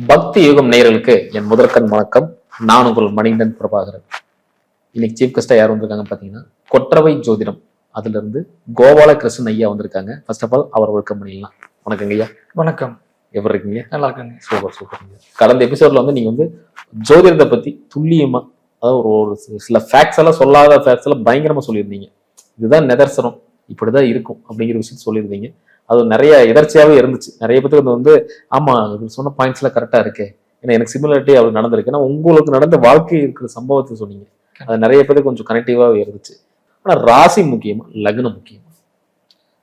பக்தி யுகம் நேயர்களுக்கு என் முதற்கண் வணக்கம். நான் உங்கள் மணிகண்டன் பிரபாகரன். இன்னைக்கு சீஃப் கெஸ்டா யார் வந்திருக்காங்க பாத்தீங்கன்னா, கொற்றவை ஜோதிடம் அதுல இருந்து கோபாலகிருஷ்ணன் ஐயா வந்திருக்காங்க. ஃபர்ஸ்ட் ஆஃப் ஆல் அவர் வெல்கம் பண்ணிடலாம். வணக்கங்க ஐயா. வணக்கம். எப்படி இருக்கீங்க? நல்லா இருக்காங்க. Super super. கடந்த எபிசோட்ல வந்து நீங்க வந்து ஜோதிடத்தை பத்தி துல்லியமா, அதாவது ஒரு சில ஃபேக்ட்ஸ் எல்லாம் சொல்லாத ஃபேக்ட்ஸ் எல்லாம் பயங்கரமா சொல்லியிருந்தீங்க. இதுதான் நிதர்சனம், இப்படிதான் இருக்கும் அப்படிங்கிற விஷயத்த சொல்லியிருந்தீங்க. அது நிறைய எதர்ச்சியாவே இருந்துச்சு. நிறைய பேருக்கு வந்து ஆமா சொன்ன பாயிண்ட்ஸ் எல்லாம் கரெக்டா இருக்கு, ஏன்னா எனக்கு சிமிலாரிட்டி அப்படி நடந்திருக்கு. ஏன்னா உங்களுக்கு நடந்த வாழ்க்கை இருக்கிற சம்பவத்தை சொன்னீங்க. அது நிறைய பேருக்கு கொஞ்சம் கனெக்டிவாவே இருந்துச்சு. ஆனா ராசி முக்கியமா லக்னம் முக்கியமா?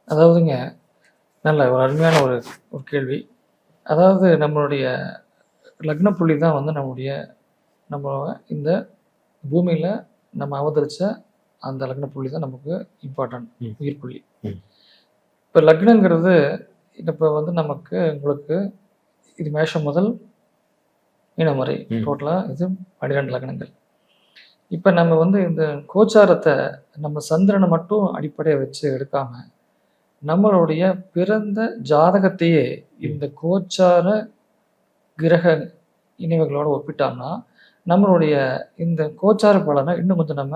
அதாவதுங்க, நல்ல ஒரு அருமையான ஒரு கேள்வி. அதாவது நம்மளுடைய லக்ன புள்ளி தான் வந்து நம்ம இந்த பூமியில நம்ம அவதரிச்ச அந்த லக்ன புள்ளி தான் நமக்கு இம்பார்ட்டன்ட், உயிர் புள்ளி. இப்போ லக்னங்கிறது இப்போ வந்து உங்களுக்கு இது மேஷம் முதல் மீனம் வரை டோட்டலாக இது 12 லக்னங்கள். இப்போ நம்ம வந்து இந்த கோச்சாரத்தை நம்ம சந்திரனை மட்டும் அடிப்படையை வச்சு எடுக்காம நம்மளுடைய பிறந்த ஜாதகத்தையே இந்த கோச்சார கிரக இணைவுகளோட ஒப்பிட்டோம்னா நம்மளுடைய இந்த கோச்சார பலனை இன்னும் கொஞ்சம்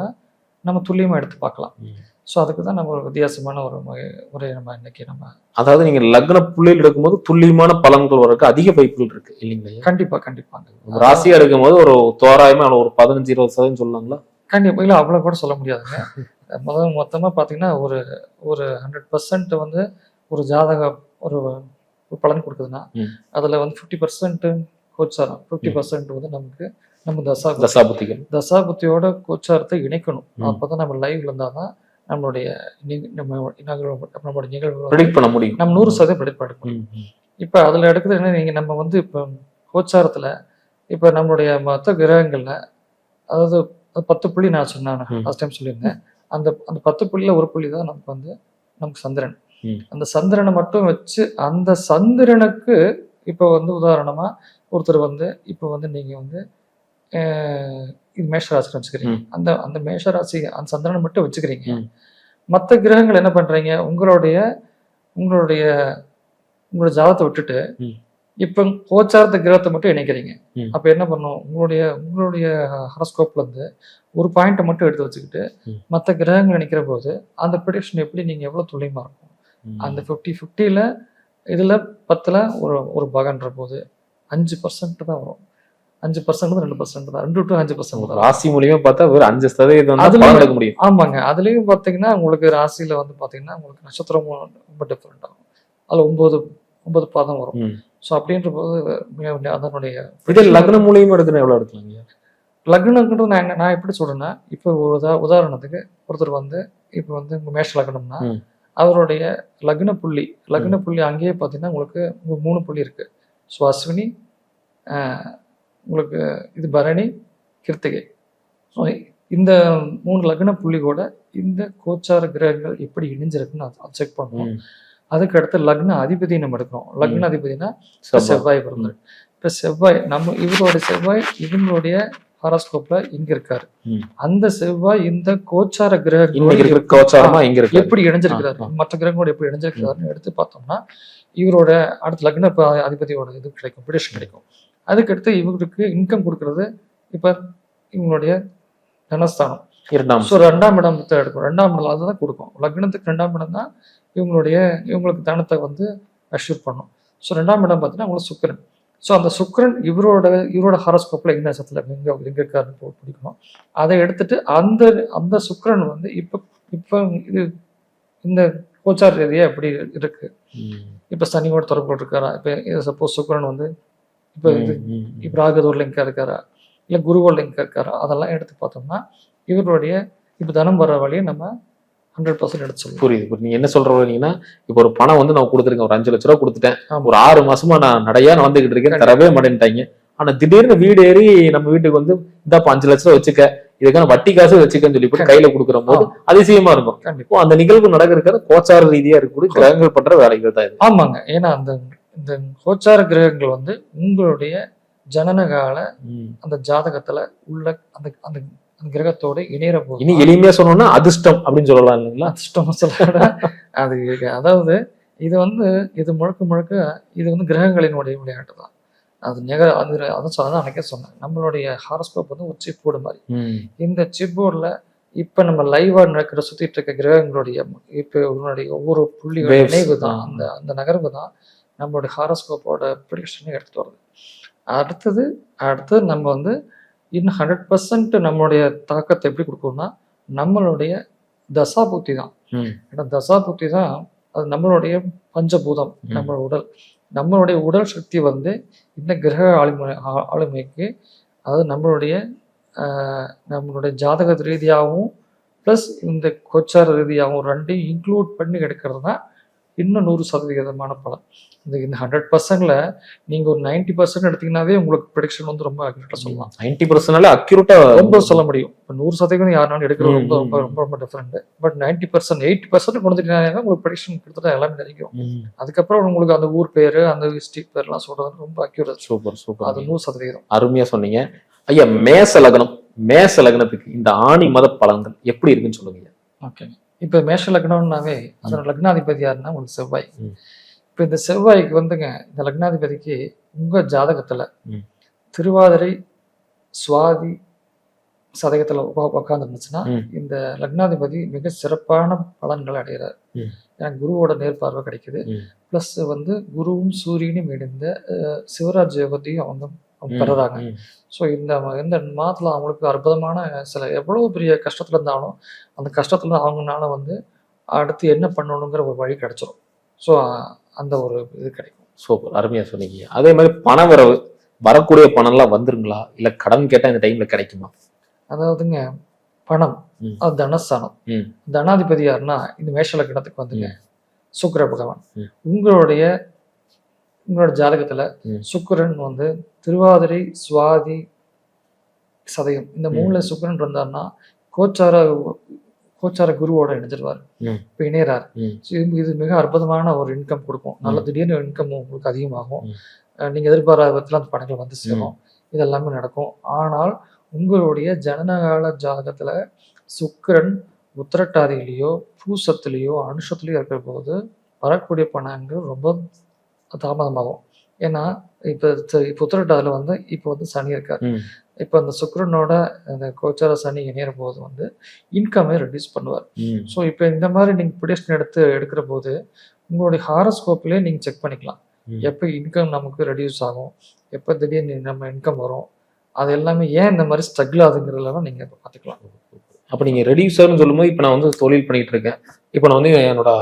நம்ம துல்லியமாக எடுத்து பார்க்கலாம். ஸோ அதுக்கு தான் நம்ம ஒரு வித்தியாசமான ஒரு முறையை நம்ம இன்னைக்கு அதாவது நீங்க லக்ன புள்ளியில் எடுக்கும்போது துல்லியமான பலன்கள் வரக்கு அதிக வாய்ப்புகள் இருக்கு இல்லைங்களா? கண்டிப்பாக ராசியா எடுக்கும்போது ஒரு தோராயமா ஒரு 15-20% சொல்லலாங்களா? கண்டிப்பா இல்லை, அவ்வளோ கூட சொல்ல முடியாதுங்க. மொத்தமாக பார்த்தீங்கன்னா ஒரு 100% வந்து ஒரு ஜாதகம் ஒரு பலன் கொடுக்குதுன்னா அதில் வந்து 50% கோச்சாரம், 50% வந்து நம்ம தசாபுத்தியோட கோச்சாரத்தை இணைக்கணும். அப்போதான் நம்ம லைவ்ல இருந்தால் தான் நம்மளுடைய நிகழ்வுகள் ப்ரெடிக்ட் பண்ண முடியும். நம்ம 100% ப்ரெடிக்ட் பண்ண முடியும். இப்போ அதில் எடுக்கிறது என்ன, நீங்கள் நம்ம வந்து இப்போ கோச்சாரத்தில் இப்போ நம்மளுடைய மொத்த கிரகங்களில், அதாவது 10 புள்ளி நான் சொன்னேன் லாஸ்ட் டைம் சொல்லியிருந்தேன். அந்த 10 புள்ளியில் ஒரு புள்ளி தான் நமக்கு சந்திரன். அந்த சந்திரனை மட்டும் வச்சு அந்த சந்திரனுக்கு இப்போ வந்து உதாரணமா ஒருத்தர் வந்து இப்போ வந்து நீங்க வந்து இது மேஷராசி வச்சுக்கிறீங்க. அந்த மேஷராசி அந்த சந்திரனை மட்டும் வச்சுக்கிறீங்க. மற்ற கிரகங்கள் என்ன பண்றீங்க, உங்களுடைய ஜாதகத்தை விட்டுட்டு இப்ப கோச்சாரத்தை கிரகத்தை மட்டும் இணைக்கிறீங்க. அப்ப என்ன பண்ணும், உங்களுடைய ஹாரோஸ்கோப்ல இருந்து ஒரு பாயிண்ட்டை மட்டும் எடுத்து வச்சுக்கிட்டு மற்ற கிரகங்கள் இணைக்கிற போது அந்த ப்ரெடிக்ஷன் எப்படி நீங்க எவ்வளவு துல்லியமா இருக்கும். அந்த 50-50ல இதுல 10ல ஒரு பாகன்ற போது 5% தான் வரும். 5% 2% தான், 2 to 5% ராசி மூலியமா பார்த்தா ஒரு 5% முடியும். ஆமாங்க. அதுலயும் பாத்தீங்கன்னா உங்களுக்கு ராசியில வந்து பாத்தீங்கன்னா உங்களுக்கு நட்சத்திரம் ரொம்ப டிஃபரெண்ட் ஆகும். அதுல 9 பாதம் வரும். ஸோ அப்படின்ற போது அதனுடைய லக்னம் மூலியமா எடுக்கணும் எவ்வளவு எடுக்கலாங்க? லக்னங்கிறது நான் எப்படி சொல்றேன்னா, இப்போ ஒரு உதாரணத்துக்கு ஒருத்தர் வந்து இப்போ வந்து மேஷ லக்னம்னா அவருடைய லக்ன புள்ளி அங்கேயே பார்த்தீங்கன்னா உங்களுக்கு 3 புள்ளி இருக்கு. ஸோ அஸ்வினி, உங்களுக்கு இது பரணி, கிருத்திகை. ஸோ இந்த 3 லக்ன புள்ளி கூட இந்த கோச்சார கிரகங்கள் எப்படி இணைஞ்சிருக்குன்னு அதை செக் பண்ணணும். அதுக்கு அடுத்து லக்ன அதிபதி நம்ம எடுக்கிறோம். லக்ன அதிபதினா செவ்வாய் பிறந்தார். இப்போ செவ்வாய் இவங்களுடைய ஹாரோஸ்கோப்ல இங்க இருக்காரு. அந்த செவ்வாய் இந்த கோச்சார கிரகங்களோட எப்படி இணைஞ்சிருக்கிறாரு, மற்ற கிரகங்களோட எப்படி இணைஞ்சிருக்கிறாருன்னு எடுத்து பார்த்தோம்னா இவரோட அடுத்த லக்ன அதிபதியோட இது கிடைக்கும், ப்ரெடிக்ஷன் கிடைக்கும். அதுக்கடுத்து இவங்களுக்கு இன்கம் கொடுக்கறது இப்ப இவங்களுடைய தனஸ்தானம், 2ஆம் இடத்தை எடுக்கும். 2ஆம் இடம் அதுதான் கொடுக்கும். லக்னத்துக்கு 2ஆம் இடம் தான் இவங்களுக்கு தனத்தை வந்து அஷ்யூர் பண்ணும். ஸோ 2ஆம் இடம் பார்த்தீங்கன்னா உங்களுக்கு சுக்கிரன். ஸோ அந்த சுக்கிரன் இவரோட ஹாரோஸ்கோப்ல எந்த நட்சத்திரத்துல எங்க இருக்காருன்னு பிடிக்கணும். அதை எடுத்துட்டு அந்த சுக்கிரன் வந்து இப்போ இது இந்த கோச்சார ரீதியா எப்படி இருக்கு, இப்ப சனியோட தொடர்பு இருக்காரா, இப்ப சப்போஸ் சுக்கிரன் வந்து இப்ப ராகுதோர்ல எங்க இருக்காரா, இல்ல குருவோட எங்க இருக்காரா, அதெல்லாம் எடுத்து பார்த்தோம்னா இவருடைய இப்ப தனம் வர்ற வழியை நம்ம 100% எடுத்து சொல்லுவோம். புரியுது. நீங்க என்ன சொல்றீங்கன்னா, இப்ப ஒரு பணம் வந்து நான் கொடுத்துருக்கேன், ஒரு 5 லட்ச ரூபா கொடுத்துட்டேன், ஒரு 6 மாசமா நான் நடையா வந்துகிட்டு இருக்கேன், தரவே மாட்டேன்ட்டாங்க. ஆனா திடீர்னு வீடு ஏறி நம்ம வீட்டுக்கு வந்து இந்த 5 லட்ச ரூபா வச்சுக்க, இதுக்கான வட்டி காசு வச்சுக்கன்னு சொல்லி போட்டு கையில கொடுக்குற போது அதிசயமா இருக்கும். கண்டிப்பா அந்த நிகழ்வு நடக்கிறது கோச்சார ரீதியா இருக்கக்கூடிய கிரகங்கள் பண்ற வேலைகள் தான் இது. ஆமாங்க. ஏன்னா இந்த கோச்சார கிரகங்கள் வந்து உங்களுடைய ஜனனகால அந்த ஜாதகத்துல உள்ள அந்த கிரகத்தோட இணையற போது, இனி எளிமையா சொன்னோம்னா அதிர்ஷ்டம் அப்படின்னு சொல்லலாம் இல்லைங்களா? அதிர்ஷ்டம் சொல்ல அது அதாவது இது முழுக்க இது வந்து கிரகங்களினுடைய விளையாட்டு தான். அதான் சொன்னதான் அன்னைக்கே சொன்னேன். நம்மளுடைய ஹாரோஸ்கோப் வந்து ஒரு சிப் போர்டு மாதிரி. இந்த சிப் போர்டில் இப்போ நம்ம லைவா நடக்கிற சுத்திட்டு இருக்க கிரகங்களுடைய இப்போ உன்னுடைய ஒவ்வொரு புள்ளிகள் நினைவு தான், அந்த அந்த நகர்வு தான் நம்மளுடைய ஹாரோஸ்கோப்போட ப்ரிடிக்ஷனை எடுத்துட்டு வருது. அடுத்தது நம்ம வந்து இன்னும் 100% நம்மளுடைய தாக்கத்தை எப்படி கொடுக்கும்னா நம்மளுடைய தசாபுத்தி தான். ஏன்னா தசாபுத்தி தான் அது நம்மளுடைய பஞ்சபூதம், நம்மளுடைய உடல் சக்தி வந்து இந்த கிரக ஆளுமைக்கு, அதாவது நம்மளுடைய ஜாதக ரீதியாகவும் ப்ளஸ் இந்த கோச்சார ரீதியாகவும் ரெண்டையும் இன்க்ளூட் பண்ணி எடுக்கிறது தான் இன்னும் 100% பலன். இந்த 100%ல நீங்க ஒரு 90% எடுத்தீங்கன்னாவே உங்களுக்கு ப்ரெடிக்ஷன் வந்து ரொம்ப அக்யூரேட்டா சொல்லலாம். 90% அக்யூரேட்டா ரொம்ப சொல்ல முடியும். இப்போ 100% யாருனாலும் எடுக்கிறது ரொம்ப ரொம்ப ரொம்ப ரொம்ப டிஃபரெண்ட். பட் 90% 80% கொடுத்துட்டீங்கன்னா உங்களுக்கு ப்ரெடிக்ஷன் கிட்டத்தட்ட எல்லாமே கிடைக்கும். அதுக்கப்புறம் உங்களுக்கு அந்த ஊர் பேரு, அந்த டிஸ்ட்ரிக்ட் பேர்லாம் சொல்றது ரொம்ப அக்யூரேட். சூப்பர். அது 100%. அருமையா சொன்னீங்க ஐயா. மேச லக்னத்துக்கு இந்த ஆணி மத பலன்கள் எப்படி இருக்குன்னு சொல்லுங்க. ஓகே, இப்போ மேஷ லக்னம்னாவே அதோட லக்னாதிபதி யாருன்னா உங்களுக்கு செவ்வாய். இப்போ இந்த செவ்வாய்க்கு வந்துங்க, இந்த லக்னாதிபதிக்கு உங்க ஜாதகத்துல திருவாதிரை சுவாதி சதயத்துல உட்காந்துருந்துச்சுன்னா இந்த லக்னாதிபதி மிக சிறப்பான பலன்களை அடைகிறார். ஏன்னா குருவோட நேர்பார்வை கிடைக்குது. பிளஸ் வந்து குருவும் சூரியனும் இணைந்த சிவராஜ் யோகத்தையும் அவங்க பெறுறாங்க. ஸோ இந்த மாதத்துல அவங்களுக்கு அற்புதமான சில எவ்வளவு பெரிய கஷ்டத்துல இருந்தாலும் அந்த கஷ்டத்துல அவங்கனால வந்து அடுத்து என்ன பண்ணணுங்கிற ஒரு வழி கிடைச்சிடும். ஸோ அந்த ஒரு இது கிடைக்கும். சூப்பர், அருமையா சொன்னீங்க. அதே மாதிரி பண வரவு, வரக்கூடிய பணம்லாம் வந்துருங்களா இல்ல கடன் கேட்டா இந்த டைம்ல கிடைக்குமா? அதாவதுங்க பணம் அது தனஸ்தானம். தனாதிபதி யாருன்னா இந்த மேஷ லக்னத்துக்கு வந்துங்க சுக்கிர பகவான். உங்களோட ஜாதகத்துல சுக்கிரன் வந்து திருவாதிரை சுவாதி சதயம் இந்த 3ல சுக்கிரன் இருந்தாருன்னா கோச்சார குருவோட இணைஞ்சிருவாரு. இப்ப இணையறாரு. இது மிக அற்புதமான ஒரு இன்கம் கொடுக்கும். நல்ல திடீர்னு இன்கம் உங்களுக்கு அதிகமாகும். நீங்க எதிர்பாராத விதத்துல அந்த பணங்கள் வந்து சேரும். இதெல்லாமே நடக்கும். ஆனால் உங்களுடைய ஜனனகால ஜாதகத்துல சுக்கிரன் உத்திரட்டாதியிலேயோ பூசத்திலேயோ அனுஷத்திலேயோ இருக்கிற போது வரக்கூடிய பணங்கள் ரொம்ப தாமதமாகும். ஏன்னா இப்போ உத்திரட்டாதியில வந்து இப்போ வந்து சனி இருக்காரு. இப்போ அந்த சுக்கிரனோட அந்த கோச்சார சனி இணையிற போது வந்து இன்கமே ரெடியூஸ் பண்ணுவார். ஸோ இப்போ இந்த மாதிரி நீங்க ப்ரிடிக்ஷன் எடுக்கிற போது உங்களுடைய ஹாரோஸ்கோப்லயே நீங்க செக் பண்ணிக்கலாம். எப்போ இன்கம் நமக்கு ரெடியூஸ் ஆகும், எப்போ திடீர்னு நம்ம இன்கம் வரும், அது எல்லாமே ஏன் இந்த மாதிரி ஸ்ட்ரகிள் ஆகுங்கிறதெல்லாம் நீங்க பார்த்துக்கலாம். அப்போ நீங்க ரெடியூசர்னு சொல்லும்போது இப்போ நான் வந்து தொழில் பண்ணிட்டு இருக்கேன், இப்போ நான் வந்து என்னோட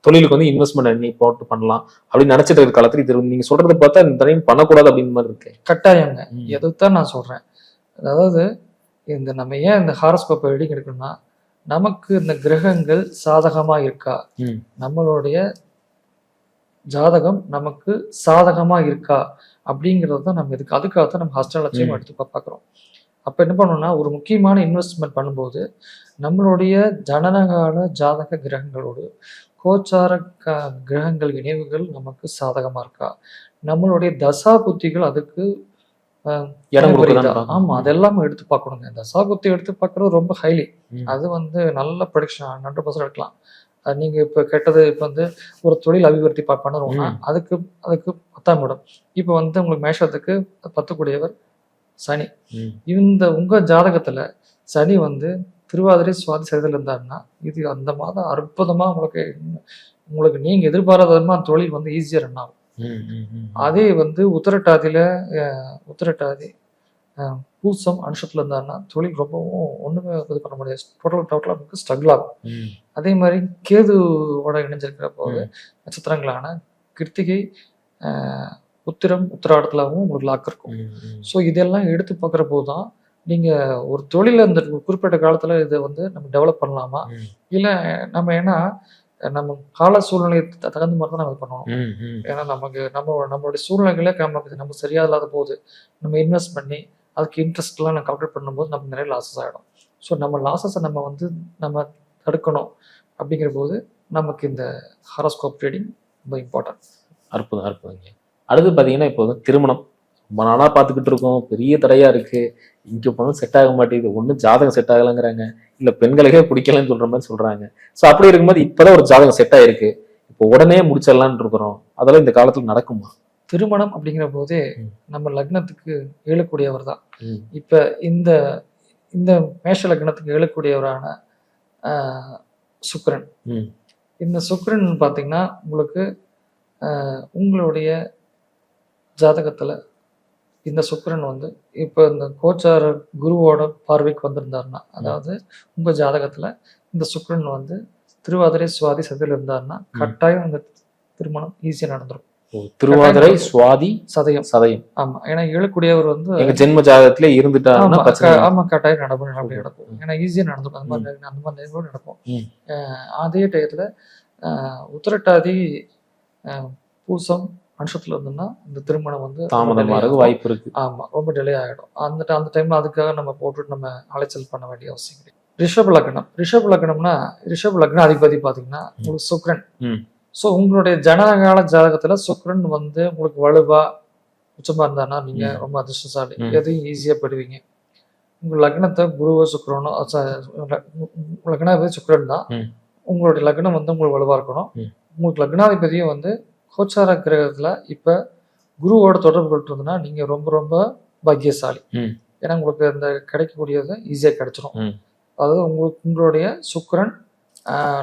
தொழிலுக்கு வந்து இன்வெஸ்ட்மெண்ட் நீ போட்டு பண்ணலாம் அப்படின்னு நினைச்சிட்டு இருக்க காலத்துல இது நீங்க சொல்றதை பார்த்தா இந்த டைம் பண்ணக்கூடாது அப்படின்னு மாதிரி இருக்கு. கட்டாயங்க, எதுதான் நான் சொல்றேன். அதாவது இந்த நம்ம ஏன் இந்த ஹாரோஸ்கோப்பை ரெடி எடுக்கணும்னா நமக்கு இந்த கிரகங்கள் சாதகமா இருக்கா, நம்மளுடைய ஜாதகம் நமக்கு சாதகமா இருக்கா அப்படிங்கிறது தான் நம்ம அதுக்காகத்தான் நம்ம அஸ்ட்ராலஜியும் எடுத்து பார்க்குறோம். அப்போ என்ன பண்ணணும்னா ஒரு முக்கியமான இன்வெஸ்ட்மெண்ட் பண்ணும்போது நம்மளுடைய ஜனனகால ஜாதக கிரகங்களோடு கோச்சார கிரகங்கள் இணைவுகள் நமக்கு சாதகமா இருக்கா, நம்மளுடைய தசா புத்திகள் அதுக்கு ஆமா அதெல்லாம் எடுத்து பார்க்கணுங்க. தசா புத்தி எடுத்து பார்க்கறது ரொம்ப ஹைலி. அது வந்து நல்ல ப்ரொடிக்ஷன் 100% எடுக்கலாம். நீங்க இப்ப கேட்டது இப்ப வந்து ஒரு தொழில் அபிவிருத்தி பண்ணுறோம்னா அதுக்கு 10ஆம் இடம். இப்ப வந்து உங்களுக்கு மேஷத்துக்கு 10 கூடியவர் சனி. இந்த உங்க ஜாதகத்துல சனி வந்து திருவாதிரை சுவாதி சதயத்தில் இருந்தாருன்னா இது அந்த மாதம் அற்புதமா உங்களுக்கு நீங்க எதிர்பாராத தொழில் வந்து ஈஸியா ரன் ஆகும். அதே வந்து உத்திரட்டாதி பூசம் அனுஷத்துல இருந்தாருன்னா தொழில் ரொம்பவும் ஒண்ணுமே இது பண்ண முடியாது. டோட்டலா நமக்கு ஸ்ட்ரகிள் ஆகும். அதே மாதிரி கேதுவோட இணைஞ்சிருக்கிற போது நட்சத்திரங்களான கிருத்திகை உத்திரம் உத்திராடத்துலாவும் உங்களுக்கு லாக் இருக்கும். ஸோ இதெல்லாம் எடுத்து பார்க்குற போது தான் நீங்க ஒரு தொழில இந்த குறிப்பிட்ட காலத்துல இதை வந்து நம்ம டெவலப் பண்ணலாமா, இல்லை நம்ம ஏன்னா நம்ம கால சூழ்நிலை தகுந்த மாதிரி தான் நம்ம பண்ணணும். ஏன்னா நம்மளுடைய சூழ்நிலைகளே நம்ம சரியா இல்லாத போது நம்ம இன்வெஸ்ட் பண்ணி அதுக்கு இன்ட்ரெஸ்ட்லாம் நம்ம கால்குலேட் பண்ணும்போது நமக்கு நிறைய லாஸஸ் ஆகிடும். ஸோ நம்ம லாஸஸை நம்ம தடுக்கணும். அப்படிங்கிற போது நமக்கு இந்த ஹாரோஸ்கோப் ட்ரேடிங் ரொம்ப இம்பார்ட்டன்ட். அற்புதங்க. அடுத்து பார்த்தீங்கன்னா இப்போ வந்து திருமணம் ரொம்ப நாளாக பார்த்துக்கிட்டு இருக்கோம், பெரிய தடையா இருக்கு. இங்கே போனால் செட் ஆக மாட்டேங்குது, ஒன்றும் ஜாதகம் செட் ஆகலைங்கிறாங்க, இல்லை பெண்களுக்கே பிடிக்கலன்னு சொல்ற மாதிரி சொல்றாங்க. ஸோ அப்படி இருக்கும்போது இப்போதான் ஒரு ஜாதகம் செட் ஆயிருக்கு, இப்போ உடனே முடிச்சிடலான்னு இருக்கிறோம், அதெல்லாம் இந்த காலத்துல நடக்குமா? திருமணம் அப்படிங்கிற போதே நம்ம லக்னத்துக்கு ஏழக்கூடியவர் தான். ம். இப்ப இந்த இந்த மேஷ லக்னத்துக்கு ஏழக்கூடியவரான சுக்கிரன். ம். இந்த சுக்கிரன் பார்த்தீங்கன்னா உங்களுக்கு உங்களுடைய ஜாதகத்துல இந்த சுக்கிரன் வந்து இப்போ இந்த கோச்சார குருவோட பார்வைக்கு வந்திருந்தாருன்னா, அதாவது உங்க ஜாதகத்துல இந்த சுக்கிரன் வந்து திருவாதிரை சுவாதி சதயம் இருந்தாருன்னா கட்டாயம் இந்த திருமணம் ஈஸியா நடந்துரும். திருவாதிரை சுவாதி சதயம். சதயம். ஆமா, ஏன்னா ஏழக்கூடியவர் வந்து எங்க ஜென்ம ஜாதகத்திலே இருந்துட்டாருன்னா பிரச்சனை இல்லை. ஆமா கட்டாயம் நடக்கும். ஏன்னா ஈஸியா நடந்துடும். அந்த மாதிரி நேரம் நடக்கும். ம். அதே டயத்துல உத்திரட்டாதி பூசம் அம்சத்துல இருந்தோம்னா இந்த திருமணம் வந்து தாமதமாக வாய்ப்பு இருக்கு. ஆமா, ரொம்ப டிலே ஆகிடும். அந்த டைம்ல அதுக்காக நம்ம போட்டுட்டு நம்ம அலைச்சல் பண்ண வேண்டிய அவசியம் கிடையாது. ரிஷப லக்னம்னா ரிஷப லக்ன அதிபதி பாத்தீங்கன்னா உங்களுக்கு சுக்கிரன். ஸோ உங்களுடைய ஜனகால ஜாதகத்துல சுக்கிரன் வந்து உங்களுக்கு வலுவா உச்சமா இருந்தாருன்னா நீங்க ரொம்ப அதிர்ஷ்டசாலி, எதையும் ஈஸியா போயிடுவீங்க. உங்க லக்னத்தை குருவோ சுக்கிரனோ லக்னாதிபதி சுக்கிரன் தான். உங்களுடைய லக்னம் வந்து உங்களுக்கு வலுவா இருக்கணும். உங்களுக்கு லக்னாதிபதியும் வந்து கோச்சார கிரகத்துல இப்ப குருவோட தொடர்பு கொண்டிருந்ததுன்னா நீங்க ரொம்ப ரொம்ப பாக்கியசாலி. ஏன்னா உங்களுக்கு அந்த கிடைக்கக்கூடியது ஈஸியா கிடைச்சிடும். அதாவது உங்களுடைய சுக்கிரன்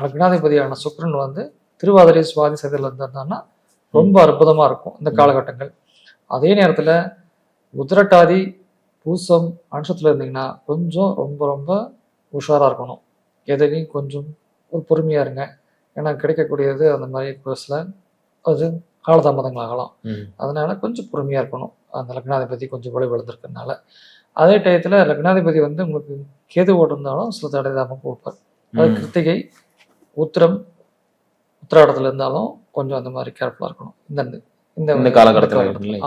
லக்னாதிபதியான சுக்கிரன் வந்து திருவாதிரை சுவாதி சதயத்தில் இருந்தாருன்னா ரொம்ப அற்புதமா இருக்கும் இந்த காலகட்டங்கள். அதே நேரத்துல உத்திரட்டாதி பூசம் அம்சத்துல இருந்தீங்கன்னா கொஞ்சம் ரொம்ப ரொம்ப உஷாரா இருக்கணும். எதையும் கொஞ்சம் ஒரு பொறுமையா இருங்க. ஏன்னா கிடைக்கக்கூடியது அந்த மாதிரி சில அது காலதாமதங்கள் ஆகலாம். அதனால கொஞ்சம் பொறுமையா இருக்கணும். அந்த லக்னாதிபதி கொஞ்சம் வலுவிழந்திருக்கிறதுனால. அதே டயத்துல லக்னாதிபதி வந்து உங்களுக்கு கேது ஓட்டிருந்தாலும் சில தடை தாமம் கொடுப்பார். அது கிருத்திகை உத்திராடத்துல இருந்தாலும் கொஞ்சம் அந்த மாதிரி கேர்ஃபுல்லா இருக்கணும் இந்த காலகட்டத்தில்.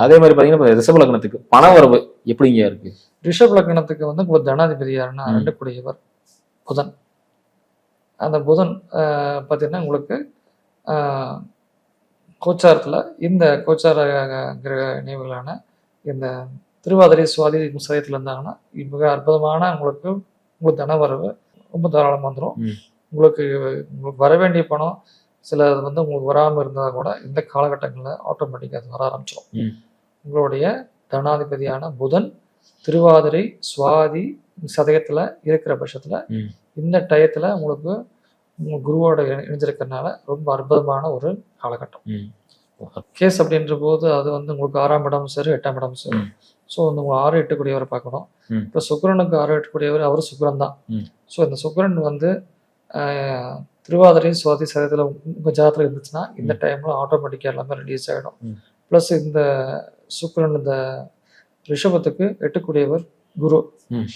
அதே மாதிரி பாத்தீங்கன்னா ரிஷப லக்னத்துக்கு பண வரவு எப்படிங்க இருக்கு? ரிஷப லக்னத்துக்கு வந்து உங்களுக்கு தனாதிபதி யாருன்னா 2 கூடியவர் புதன். அந்த புதன் பார்த்தீங்கன்னா உங்களுக்கு கோச்சாரத்துல இந்த கோச்சார கிரக நினைவுகளான இந்த திருவாதிரை சுவாதி சதயத்துல இருந்தாங்கன்னா மிக அற்புதமான உங்களுக்கு தன வரவு ரொம்ப தாராளமாக வந்துடும். உங்களுக்கு வர வேண்டிய பணம் சில வந்து உங்களுக்கு வராமல் இருந்தால் கூட இந்த காலகட்டங்களில் ஆட்டோமேட்டிக்காக அது வர ஆரம்பிச்சிடும். உங்களுடைய தனாதிபதியான புதன் திருவாதிரை சுவாதி சதயத்துல இருக்கிற பட்சத்துல இந்த டயத்துல உங்களுக்கு குருவோட இணைஞ்சிருக்கிறதுனால ரொம்ப அற்புதமான ஒரு காலகட்டம். கேஸ் அப்படின்ற போது அது வந்து உங்களுக்கு 6ஆம் இடம் சரி 8ஆம் இடம் சரி. ஸோ வந்து உங்க 6, 8 கூடியவரை பார்க்கணும். இப்போ சுக்கிரனுக்கு 6, 8 கூடியவர் அவர் சுக்கிரன் தான். ஸோ இந்த சுக்கிரன் வந்து திருவாதிரை சுவாதி சதயத்துல உங்க ஜாதகத்துல இருந்துச்சுன்னா இந்த டைம்ல ஆட்டோமேட்டிக்கா எல்லாமே ரிலீஸ் ஆகிடும். ப்ளஸ் இந்த சுக்கிரன் இந்த ரிஷபத்துக்கு 8 கூடியவர் குரு.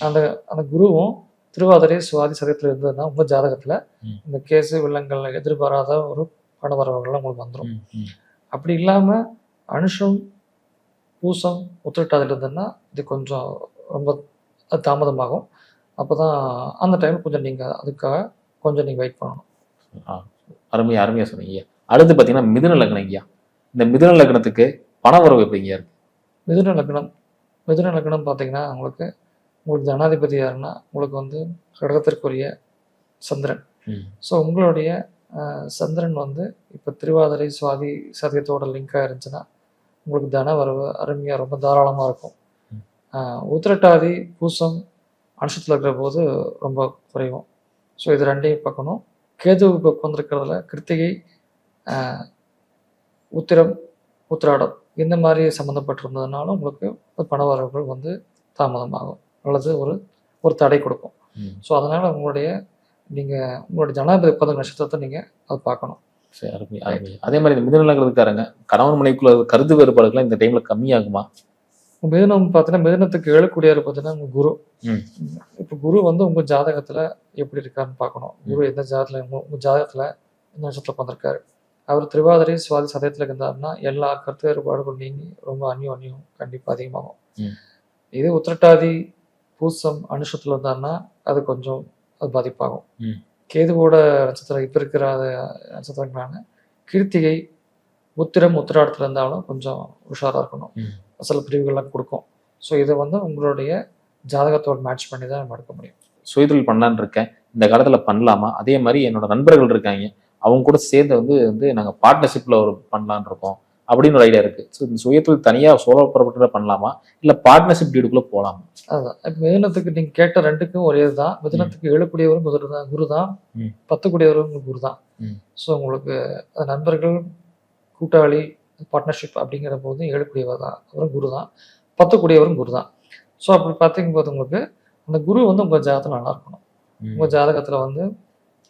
அந்த குருவும் திருவாதிரை சுவாதி சதயத்துல இருந்ததுன்னா உங்க ஜாதகத்துல இந்த கேசு வில்லங்கள் எதிர்பாராத ஒரு பண வரவுகள்லாம் உங்களுக்கு வந்துடும். அப்படி இல்லாம அனுஷம் பூசம் உத்திரட்டாதில் இருந்ததுன்னா இது கொஞ்சம் ரொம்ப தாமதமாகும். அப்போதான் அந்த டைம் கொஞ்சம் நீங்க அதுக்காக கொஞ்சம் நீங்க வெயிட் பண்ணணும். அருமையா சொன்னீங்க. அடுத்து பாத்தீங்கன்னா மிதுன லக்னம் ஐயா. இந்த மிதுன லக்னத்துக்கு பண வரவு எப்படிங்க இருக்கு? மிதுன லக்னம் பார்த்தீங்கன்னா உங்களுக்கு ஜனாதிபதி யாருன்னா உங்களுக்கு வந்து கடகத்திற்குரிய சந்திரன். ஸோ உங்களுடைய சந்திரன் வந்து இப்போ திருவாதிரை சுவாதி சதயத்தோட லிங்காக இருந்துச்சுன்னா உங்களுக்கு தன வரவு அருமையாக ரொம்ப தாராளமாக இருக்கும். உத்திரட்டாதி பூசம் அம்சத்தில் இருக்கிற போது ரொம்ப குறையும். ஸோ இது ரெண்டையும் பார்க்கணும். கேது இப்போ வந்திருக்கிறதுல கிருத்திகை உத்திரம் உத்திராடம் இந்த மாதிரி சம்மந்தப்பட்டிருந்ததுனாலும் உங்களுக்கு பண வரவுகள் வந்து தாமதமாகும் அல்லது ஒரு தடை கொடுக்கும். ஸோ அதனால உங்களுடைய ஜனாதிபதி 10 நட்சத்திரத்தை நீங்க அதை பார்க்கணும். சரி, அருமை. அதே மாதிரி இந்த மிதுன லக்னத்துக்காரங்க கணவன் மனைவிக்குள்ள கருத்து வேறுபாடுகள்லாம் இந்த டைம்ல கம்மியாகுமா? மிதுனம் பார்த்தீங்கன்னா மிதுனத்துக்கு ஏழக்கூடியவர் பார்த்தீங்கன்னா உங்க குரு. இப்போ குரு வந்து உங்க ஜாதகத்துல எப்படி இருக்காருன்னு பார்க்கணும். குரு எந்த ஜாதகத்துல உங்க ஜாதகத்துல எந்த நட்சத்திரம் வந்திருக்காரு. அவர் திருவாதிரை சுவாதி சதயத்துல இருந்தாருன்னா எல்லா கருத்து வேறுபாடுகளும் நீங்கி ரொம்ப அந்நியம் கண்டிப்பா அதிகமாகும். இது உத்திரட்டாதி பூசம் அனுஷத்துல இருந்தாருன்னா அது கொஞ்சம் அது பாதிப்பாகும். கேதுவோட நட்சத்திரம் இப்ப இருக்கிற நட்சத்திரங்களான கிருத்திகை உத்திரம் உத்திராடத்துல இருந்தாலும் கொஞ்சம் உஷாரா இருக்கணும். சில பிரிவுகள்லாம் கொடுக்கும். ஸோ இதை வந்து உங்களுடைய ஜாதகத்தோட மேட்ச் பண்ணி தான் நம்ம எடுக்க முடியும். சுயதொழில் பண்ணலான்னு இருக்கேன், இந்த காலத்துல பண்ணலாமா? அதே மாதிரி என்னோட நண்பர்கள் இருக்காங்க, அவங்க கூட சேர்ந்து வந்து நாங்கள் பார்ட்னர்ஷிப்ல ஒரு பண்ணலான் இருக்கோம். அப்படின்னு ஒரு ஐடியா இருக்கு. ஸோ இந்த சுயதொழில் தனியா சோலோ ப்ராப்பர்ட்டில பண்ணலாமா, இல்ல பார்ட்னர்ஷிப் டீடுக்குள்ள போலாமா? அதுதான். இப்ப மிதுனத்துக்கு நீங்க கேட்ட 2க்கும் ஒரே இதுதான். மிதுனத்துக்கு 7 கூடியவரும் குரு தான். ம். 10 கூடியவரும் குரு தான். ம். ஸோ உங்களுக்கு நண்பர்கள், கூட்டாளி, பார்ட்னர்ஷிப் அப்படிங்கிற போது 7 கூடியவர் தான். அவரும் குரு தான். 10 கூடியவரும் குரு தான். ஸோ அப்படி பார்த்தீங்கும்போது உங்களுக்கு அந்த குரு வந்து உங்க ஜாதகத்துல நல்லா இருக்கணும். உங்க ஜாதகத்துல வந்து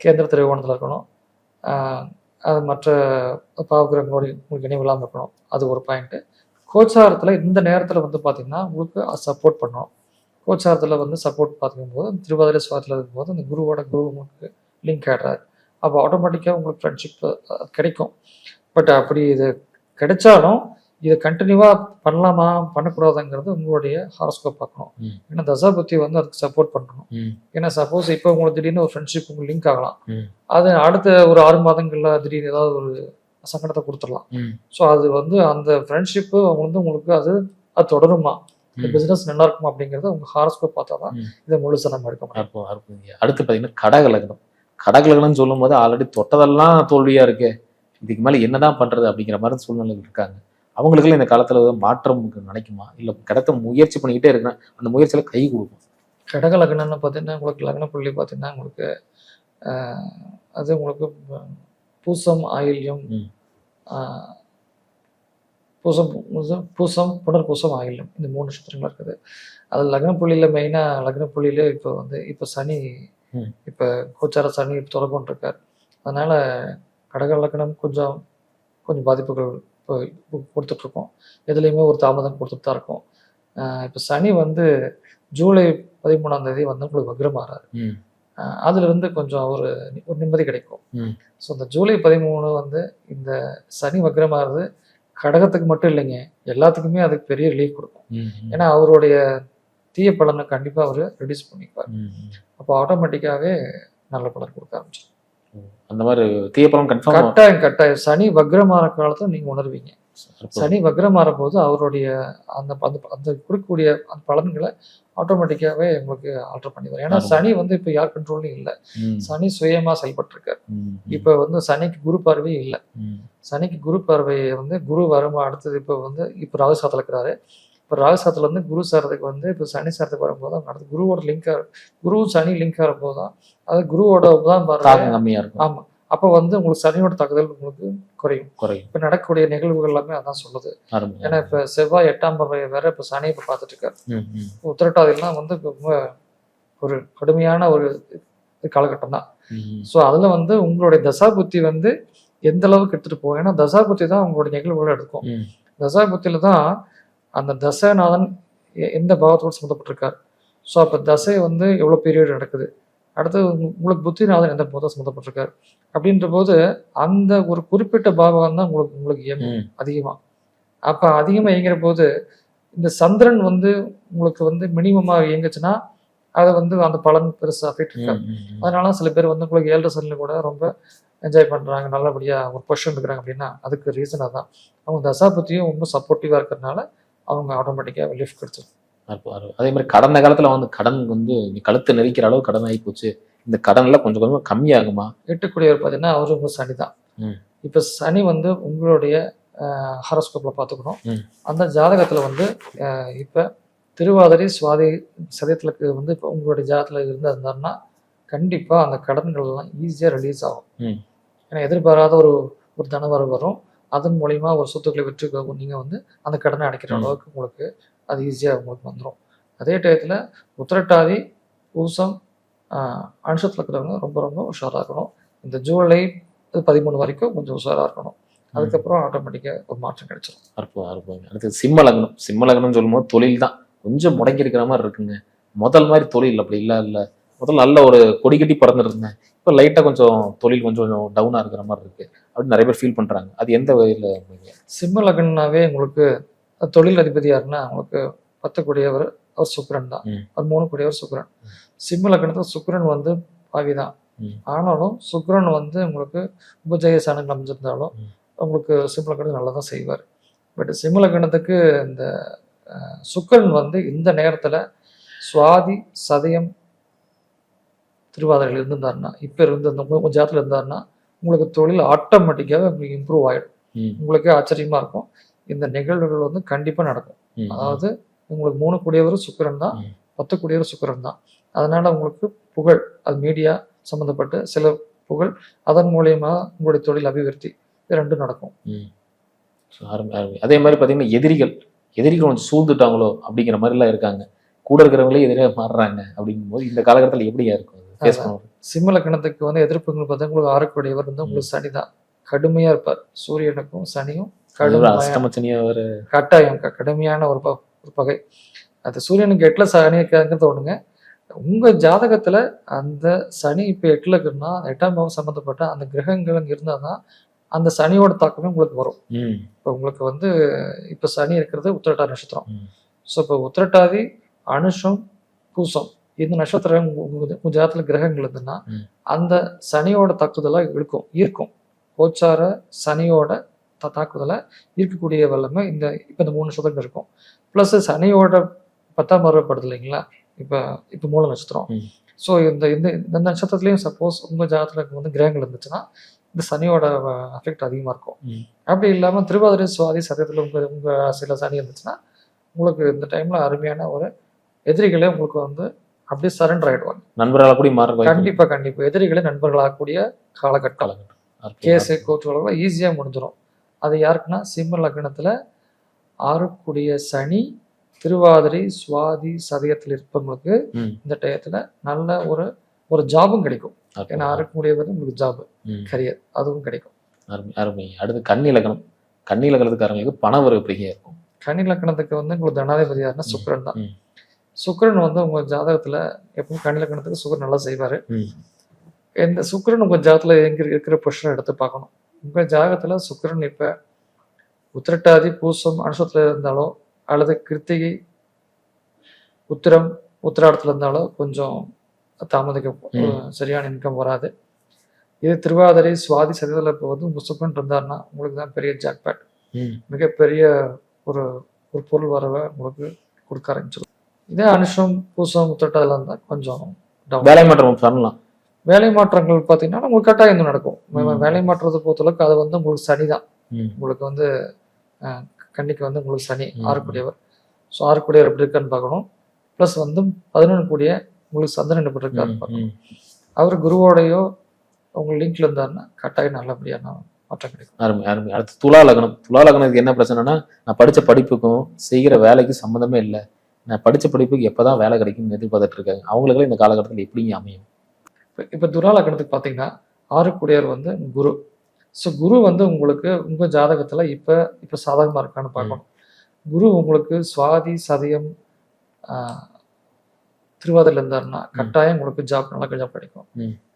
கேந்திர திரிகோணத்துல இருக்கணும். அது மற்ற பாவகிரகங்களோட உங்களுக்கு இணைவு இல்லாமல் இருக்கணும். அது ஒரு பாயிண்ட்டு. கோச்சாரத்துல இந்த நேரத்துல வந்து பார்த்தீங்கன்னா உங்களுக்கு சப்போர்ட் பண்ணணும். கோச்சாரத்துல வந்து சப்போர்ட் பார்க்கும்போது திருவாதிரை சுவாரத்தில் இருக்கும்போது அந்த குருவோட குரு உங்களுக்கு லிங்க் ஆடுறாரு. அப்போ ஆட்டோமேட்டிக்காக உங்களுக்கு ஃப்ரெண்ட்ஷிப் கிடைக்கும். பட் அப்படி இது கிடைச்சாலும் இதை கண்டினியூவாக பண்ணலாமா பண்ணக்கூடாதுங்கிறது உங்களுடைய ஹாரோஸ்கோப் பார்க்கணும். ஏன்னா தசாபுத்தி வந்து அதுக்கு சப்போர்ட் பண்ணணும். ஏன்னா சப்போஸ் இப்போ உங்களுக்கு திடீர்னு ஒரு ஃப்ரெண்ட்ஷிப் உங்களுக்கு லிங்க் ஆகலாம். அது அடுத்த ஒரு 6 மாதங்கள்ல திடீர்னு ஏதாவது ஒரு சங்கடத்தை கொடுத்துடலாம். ஸோ அது வந்து அந்த ஃப்ரெண்ட்ஷிப்பு வந்து உங்களுக்கு அது தொடருமா, இந்த பிசினஸ் நல்லா இருக்குமா அப்படிங்கிறத உங்க ஹாரோஸ்கோப் பார்த்தா தான் இதை முழுசா நம்ம எடுக்க முடியும். அடுத்து பார்த்தீங்கன்னா கடகலக்னம். கடகலக்னம்னு சொல்லும் போது ஆல்ரெடி தொட்டதெல்லாம் தோல்வியா இருக்கு, இதுக்கு மேல என்னதான் பண்றது அப்படிங்கிற மாதிரி சூழ்நிலை இருக்காங்க. அவங்களுக்குள்ள இந்த காலத்துல மாற்றம் நினைக்குமா, இல்ல கிடைத்த முயற்சி பண்ணிக்கிட்டே இருக்கிறேன் அந்த முயற்சியில கை கொடுக்கும்? கடக லக்னம்னு பார்த்தீங்கன்னா உங்களுக்கு லக்ன புள்ளி பார்த்தீங்கன்னா உங்களுக்கு அது உங்களுக்கு பூசம், ஆயில்யம், பூசம் புனர்பூசம், ஆயில்யம், இந்த 3 நட்சத்திரங்கள் இருக்குது. அது லக்ன புள்ளியில மெயினா லக்ன புள்ளியில இப்போ சனி இப்போ கோச்சார சனி தொடர்பு இருக்கார். அதனால கடக லக்னம் கொஞ்சம் பாதிப்புகள் கொடுத்துட்ருக்கோம். எதுலேயுமே ஒரு தாமதம் கொடுத்துட்டு தான் இருக்கும். இப்போ சனி வந்து ஜூலை 13ஆம் தேதி வந்து உங்களுக்கு வக்ரமாறாரு. அதுல இருந்து கொஞ்சம் ஒரு நிம்மதி கிடைக்கும். ஸோ இந்த ஜூலை 13 வந்து இந்த சனி வக்ரமாறது கடகத்துக்கு மட்டும் இல்லைங்க, எல்லாத்துக்குமே அதுக்கு பெரிய ரிலீஃப் கொடுக்கும். ஏன்னா அவருடைய தீய பலனை கண்டிப்பா அவர் ரெடியூஸ் பண்ணிக்குவார். அப்போ ஆட்டோமேட்டிக்காவே நல்ல பலன் கொடுக்க ஆரம்பிச்சிடும். அந்த மாதிரி தீய பலன் கட்டாயம் சனி வக்ரமாற காலத்துல நீங்க உணர்வீங்க. சனி வக்ரமாற போது அவருடைய அந்த கொடுக்கக்கூடிய அந்த பலன்களை ஆட்டோமேட்டிக்காவே உங்களுக்கு ஆல்டர் பண்ணிடுவார். ஏன்னா சனி வந்து இப்ப யார் கண்ட்ரோல்லையும் இல்லை, சனி சுயமா செயல்பட்டு இருக்காரு. இப்ப வந்து சனிக்கு குரு பார்வையே இல்லை. சனிக்கு குரு பார்வையை வந்து குரு வருமா அடுத்தது இப்ப ராகுசாத்துல இருக்கிறாரு. இப்போ ராகுசாத்துல வந்து குரு சாரத்துக்கு வந்து இப்போ சனி சாரத்துக்கு வரும்போது அடுத்து குருவோட குரு சனி லிங்க் ஆகிற போதுதான் அது குருவோட தான் கம்மியா இருக்கும். ஆமா, அப்போ வந்து உங்களுக்கு சனியோட தாக்குதல் உங்களுக்கு குறையும். இப்ப நடக்கக்கூடிய நிகழ்வுகள் எல்லாமே அதான் சொல்லுது. ஏன்னா இப்ப செவ்வாய் 8ஆம் பார்வை வேற இப்ப சனி இப்ப பார்த்துட்டு இருக்காரு. உத்திரட்டாதிலாம் வந்து ரொம்ப ஒரு கடுமையான ஒரு காலகட்டம் தான். ஸோ அதுல வந்து உங்களுடைய தசாபுத்தி வந்து எந்த அளவுக்கு எடுத்துட்டு போகும். ஏன்னா தசாபுத்தி தான் உங்களுடைய நிகழ்வுகளை எடுக்கும். தசாபுத்தியில தான் அந்த தசைநாதன் எந்த பாவத்தோடு சம்மந்தப்பட்டிருக்காரு. ஸோ அப்போ தசை வந்து எவ்வளோ பீரியட் நடக்குது, அடுத்து உங்களுக்கு புத்திநாதன் எந்த பாவத்தோடு சம்மந்தப்பட்டிருக்காரு அப்படின்ற போது அந்த ஒரு குறிப்பிட்ட பாவம் தான் உங்களுக்கு இயங்கும் அதிகமாக. அப்போ அதிகமாக இயங்குற போது இந்த சந்திரன் வந்து உங்களுக்கு வந்து மினிமமாக இயங்குச்சுன்னா அதை வந்து அந்த பலன் பெருசாக அஃபெக்ட் இருக்காது. அதனால சில பேர் வந்து உங்களுக்கு 7 சனியில் கூட ரொம்ப என்ஜாய் பண்ணுறாங்க, நல்லபடியாக ஒரு பொசிஷன் இருக்கிறாங்க. அப்படின்னா அதுக்கு ரீசன் அதான், அவங்க தசாபுத்தியும் ரொம்ப சப்போர்ட்டிவாக இருக்கிறதுனால அவங்க ஆட்டோமேட்டிக்காக லிஃப்ட் கிடைச்சிடும். அதே மாதிரி கடந்த காலத்துல வந்து கடன் வந்து நீ கழுத்து நெரிக்கிற அளவு கடன் ஆகி போச்சு, இந்த கடன்ல கொஞ்சம் கொஞ்சம் கம்மியாகுமா? 8 கூடியவர் பார்த்தீங்கன்னா அவரு உங்க சனி தான். இப்போ சனி வந்து உங்களுடைய ஹாரோஸ்கோப்ல பார்த்துக்கணும். அந்த ஜாதகத்துல வந்து இப்போ திருவாதிரை சுவாதி சதயத்துக்கு வந்து இப்போ உங்களுடைய ஜாதகத்துல இருந்தாருன்னா கண்டிப்பா அந்த கடன்கள் எல்லாம் ஈஸியா ரிலீஸ் ஆகும். ஏன்னா எதிர்பாராத ஒரு தனவரவு வரும், அதன் மூலியமா ஒரு சொத்துக்களை வெற்றி நீங்க வந்து அந்த கடனை அடைக்கிற அளவுக்கு உங்களுக்கு அது ஈஸியாக உங்களுக்கு வந்துடும். அதே டயத்தில் உத்திரட்டாதி பூசம் அனுஷத்தில் இருக்கிறவங்க ரொம்ப ரொம்ப உஷாராக இருக்கணும். இந்த ஜூலை 13 வரைக்கும் கொஞ்சம் உஷாராக இருக்கணும். அதுக்கப்புறம் ஆட்டோமேட்டிக்காக ஒரு மாற்றம் கிடைச்சிடும். அற்புதம். அடுத்து சிம்ம லக்னம். சிம்ம லக்னம்னு சொல்லும்போது தொழில் தான் கொஞ்சம் முடங்கி இருக்கிற மாதிரி இருக்குங்க. முதல் மாதிரி தொழில் அப்படி இல்லை. முதல்ல நல்ல ஒரு கொடி கட்டி பறந்துட்டு இருந்தேன், இப்போ லைட்டாக கொஞ்சம் தொழில் கொஞ்சம் டவுனாக இருக்கிற மாதிரி இருக்கு அப்படின்னு நிறைய பேர் ஃபீல் பண்ணுறாங்க. அது எந்த வகையில்? சிம்ம லக்னாவே உங்களுக்கு தொழில் அதிபதி யாருன்னா உங்களுக்கு 10 கூடியவர் அவர் சுக்கிரன் தான். அவர் 3 கூடியவர் சுக்கிரன். சிம்ம லக்னத்தில் சுக்கிரன் வந்து பாவிதான். ஆனாலும் சுக்கிரன் வந்து உங்களுக்கு உபஜய சனங்கள் அமைஞ்சிருந்தாலும் உங்களுக்கு சிம்ம லக்னம் நல்லா தான் செய்வார். பட் சிம்ம லக்னத்துக்கு இந்த சுக்கிரன் வந்து இந்த நேரத்தில் சுவாதி சதயம் திருவாதிரையில் இருந்திருந்தாருன்னா இப்போ இருந்து ஜாதத்தில் இருந்தாருன்னா உங்களுக்கு தொழில் ஆட்டோமேட்டிக்காக உங்களுக்கு இம்ப்ரூவ் ஆகிடும். உங்களுக்கு ஆச்சரியமா இருக்கும். இந்த நிகழ்வுகள் வந்து கண்டிப்பா நடக்கும். அதாவது உங்களுக்கு 3 கூடியவர் சுக்கிரன் தான், 10 கூடியவர் சுக்கிரன் தான். அதனால உங்களுக்கு புகழ், அது மீடியா சம்மந்தப்பட்ட சில புகழ், அதன் மூலியமா உங்களுடைய தொழில் அபிவிருத்தி இது 2 நடக்கும். அருமை அருமை. அதே மாதிரி பார்த்தீங்கன்னா எதிரிகள் கொஞ்சம் சூழ்ந்துட்டாங்களோ அப்படிங்கிற மாதிரிலாம் இருக்காங்க. கூட இருக்கிறவங்களே எதிராக மாறுறாங்க அப்படிங்கும்போது இந்த காலகட்டத்தில் எப்படியா இருக்கும் ஃபேஸ் பண்ணுவோம்? சிம்ம லக்னத்துக்கு வந்து எதிர்ப்புகள் பார்த்தா உங்களுக்கு 6 கூடியவர் வந்து உங்களுக்கு சனி தான். கடுமையா இருப்பார். சூரியனுக்கும் சனியும் அஷ்டமச்சனியா ஒரு கட்டாயம் கடுமையான ஒரு பகை. அது சூரியனுக்கு 8ல சனி இருக்கிறது ஒண்ணுங்க. உங்க ஜாதகத்துல அந்த சனி இப்ப 8ல இருக்குன்னா 8ஆம் பாவம் சம்பந்தப்பட்ட அந்த கிரகங்கள் அங்க இருந்தாதான் அந்த சனியோட தாக்கமே உங்களுக்கு வரும். இப்போ உங்களுக்கு வந்து இப்ப சனி இருக்கிறது உத்திரட்டாதி நட்சத்திரம். ஸோ இப்போ உத்திரட்டாதி, அனுஷம், பூசம் இந்த நட்சத்திரம் உங்க ஜாதகத்துல கிரகங்கள் இருந்ததுன்னா அந்த சனியோட தாக்குதலா இருக்கும். கோச்சார சனியோட தாக்குதலை இருக்கக்கூடிய வல்லமை இந்த 3 நட்சத்திரம் இருக்கும். பிளஸ் சனியோட 10ஆம் பார்வைப்படுது இல்லைங்களா? இப்போ மூல நட்சத்திரம். ஸோ இந்த நட்சத்திரத்துலையும் சப்போஸ் உங்க ஜாதகத்துல வந்து கிரகங்கள் இருந்துச்சுன்னா இந்த சனியோட அஃபெக்ட் அதிகமா இருக்கும். அப்படி இல்லாம திருவாதிரை, சுவாதி, சதயத்துல உங்க சில சனி இருந்துச்சுன்னா உங்களுக்கு இந்த டைம்ல அருமையான ஒரு எதிரிகளே உங்களுக்கு வந்து அப்படியே சரண்டர் ஆயிடுவாங்க. நண்பர்களாக கூட மாற கண்டிப்பா எதிரிகளே நண்பர்களாகக்கூடிய காலகட்டம். கேஸ் கோர்ட் வழக்கு ஈஸியா முடிஞ்சிடும். அது யாருக்குன்னா சிம்ம லக்னத்துல 6 கூடிய சனி திருவாதிரை, சுவாதி, சதயத்தில் இருப்பவங்களுக்கு இந்த டயத்துல நல்ல ஒரு ஜாபும் கிடைக்கும். ஏன்னா 6 கூடியவர் உங்களுக்கு ஜாப், கரியர் அதுவும் கிடைக்கும். அருமை. அடுத்து கன்னி லக்னத்துக்காரங்களுக்கு பண வரவு எப்படிங்க இருக்கும்? கன்னி லக்னத்துக்கு வந்து உங்களுக்கு தனாதிபதி யாருன்னா சுக்கிரன் தான். சுக்கிரன் வந்து உங்க ஜாதகத்துல எப்பவும் கன்னி லக்னத்துக்கு சுக்கிரன் நல்லா செய்வாரு. இந்த சுக்கிரன் உங்க ஜாதகத்துல எங்க இருக்கிற பொசிஷன் எடுத்து பார்க்கணும். உங்க ஜாதகத்துல சுக்கிரன் இப்ப உத்திரட்டாதி, பூசம், அனுஷத்துல இருந்தாலோ அல்லது கிருத்திகை, உத்திராடத்துல இருந்தாலோ கொஞ்சம் தாமதிக்கும், சரியான இன்கம் வராது. இது திருவாதிரை, சுவாதி, சதயத்துல இப்போ வந்து உங்க சுக்கிரன் இருந்தாருன்னா உங்களுக்கு தான் பெரிய ஜாக்பாட், மிகப்பெரிய ஒரு பொருள் வரவை உங்களுக்கு கொடுக்க ஆரம்பிச்சிடும். இதே அனுஷம், பூசம், உத்திரட்டாதில இருந்தா கொஞ்சம் வேலை மாற்றம் பண்ணலாம். வேலை மாற்றங்கள் பார்த்தீங்கன்னா உங்களுக்கு கட்டாயம் நடக்கும். வேலை மாற்றத்தை பொறுத்தளவுக்கு அது வந்து உங்களுக்கு சனிதான். உங்களுக்கு வந்து கன்னிக்கு வந்து உங்களுக்கு சனி 6 கூடியவர். ஸோ 6 கூடியவர் எப்படி இருக்கான்னு பார்க்கணும். ப்ளஸ் வந்து 11 கூடிய உங்களுக்கு சந்திரன் எப்படி இருக்காருன்னு பார்க்கணும். அவர் குருவோடையோ உங்க லிங்க்ல இருந்தாருன்னா கட்டாயம் நல்லபடியான மாற்றம் கிடைக்கும். அருமை. அடுத்து துலா லக்னத்துக்கு என்ன பிரச்சனைனா, நான் படிச்ச படிப்புக்கும் செய்கிற வேலைக்கும் சம்மந்தமே இல்லை, நான் படிச்ச படிப்புக்கு எப்பதான் வேலை கிடைக்கும்னு எதிர்பார்த்துட்டு இருக்காங்க. அவங்களுக்கு இந்த காலகட்டத்தில் எப்படிங்க அமையும்? இப்போ துலா லக்னத்துக்கு பார்த்தீங்கன்னா 6 கூடியவர் வந்து குரு. ஸோ குரு வந்து உங்களுக்கு உங்க ஜாதகத்துல இப்ப சாதகமா இருக்கான்னு பார்க்கணும். குரு உங்களுக்கு சுவாதி, சதயம், திருவாதிரையில் இருந்தாருன்னா கட்டாயம் உங்களுக்கு ஜாப், நல்ல ஜாப் கிடைக்கும்.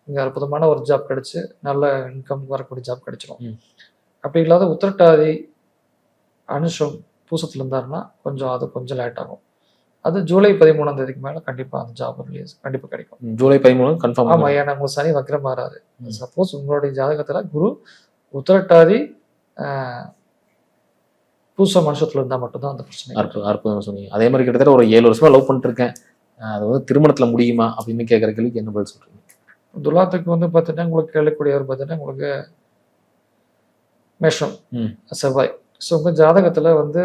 இங்க அற்புதமான ஒரு ஜாப் கிடைச்சு நல்ல இன்கம் வரக்கூடிய ஜாப் கிடைச்சிடும். அப்படி இல்லாத உத்திரட்டாதி, அனுஷம், பூசத்துல இருந்தாருன்னா கொஞ்சம் லேட் ஆகும். அது ஜூலை 13ஆம் தேதிக்கு மேல கண்டிப்பா அந்த ஜாப் ரிலீஸ் கண்டிப்பா கிடைக்கும். ஜூலை 13 கன்ஃபார்ம். ஆமா, ஏன்னா உங்க சனி வக்ரம் மாறாது. சப்போஸ் உங்களுடைய ஜாதகத்துல குரு உத்திரட்டாதி, பூசம், மனுஷத்துல இருந்தா மட்டும்தான் அந்த பிரச்சனை. அற்புதம் சொன்னீங்க. அதே மாதிரி கிட்டத்தட்ட ஒரு 7 வருஷமா லவ் பண்ணிட்டு இருக்கேன், அது வந்து திருமணத்துல முடியுமா அப்படின்னு கேட்கற கேள்விக்கு என்ன பதில் சொல்றீங்க? துலாத்துக்கு வந்து பார்த்தீங்கன்னா உங்களுக்கு கேள்விக்கூடியவர் பார்த்தீங்கன்னா உங்களுக்கு மேஷம், செவ்வாய். ஸோ உங்கள் ஜாதகத்தில் வந்து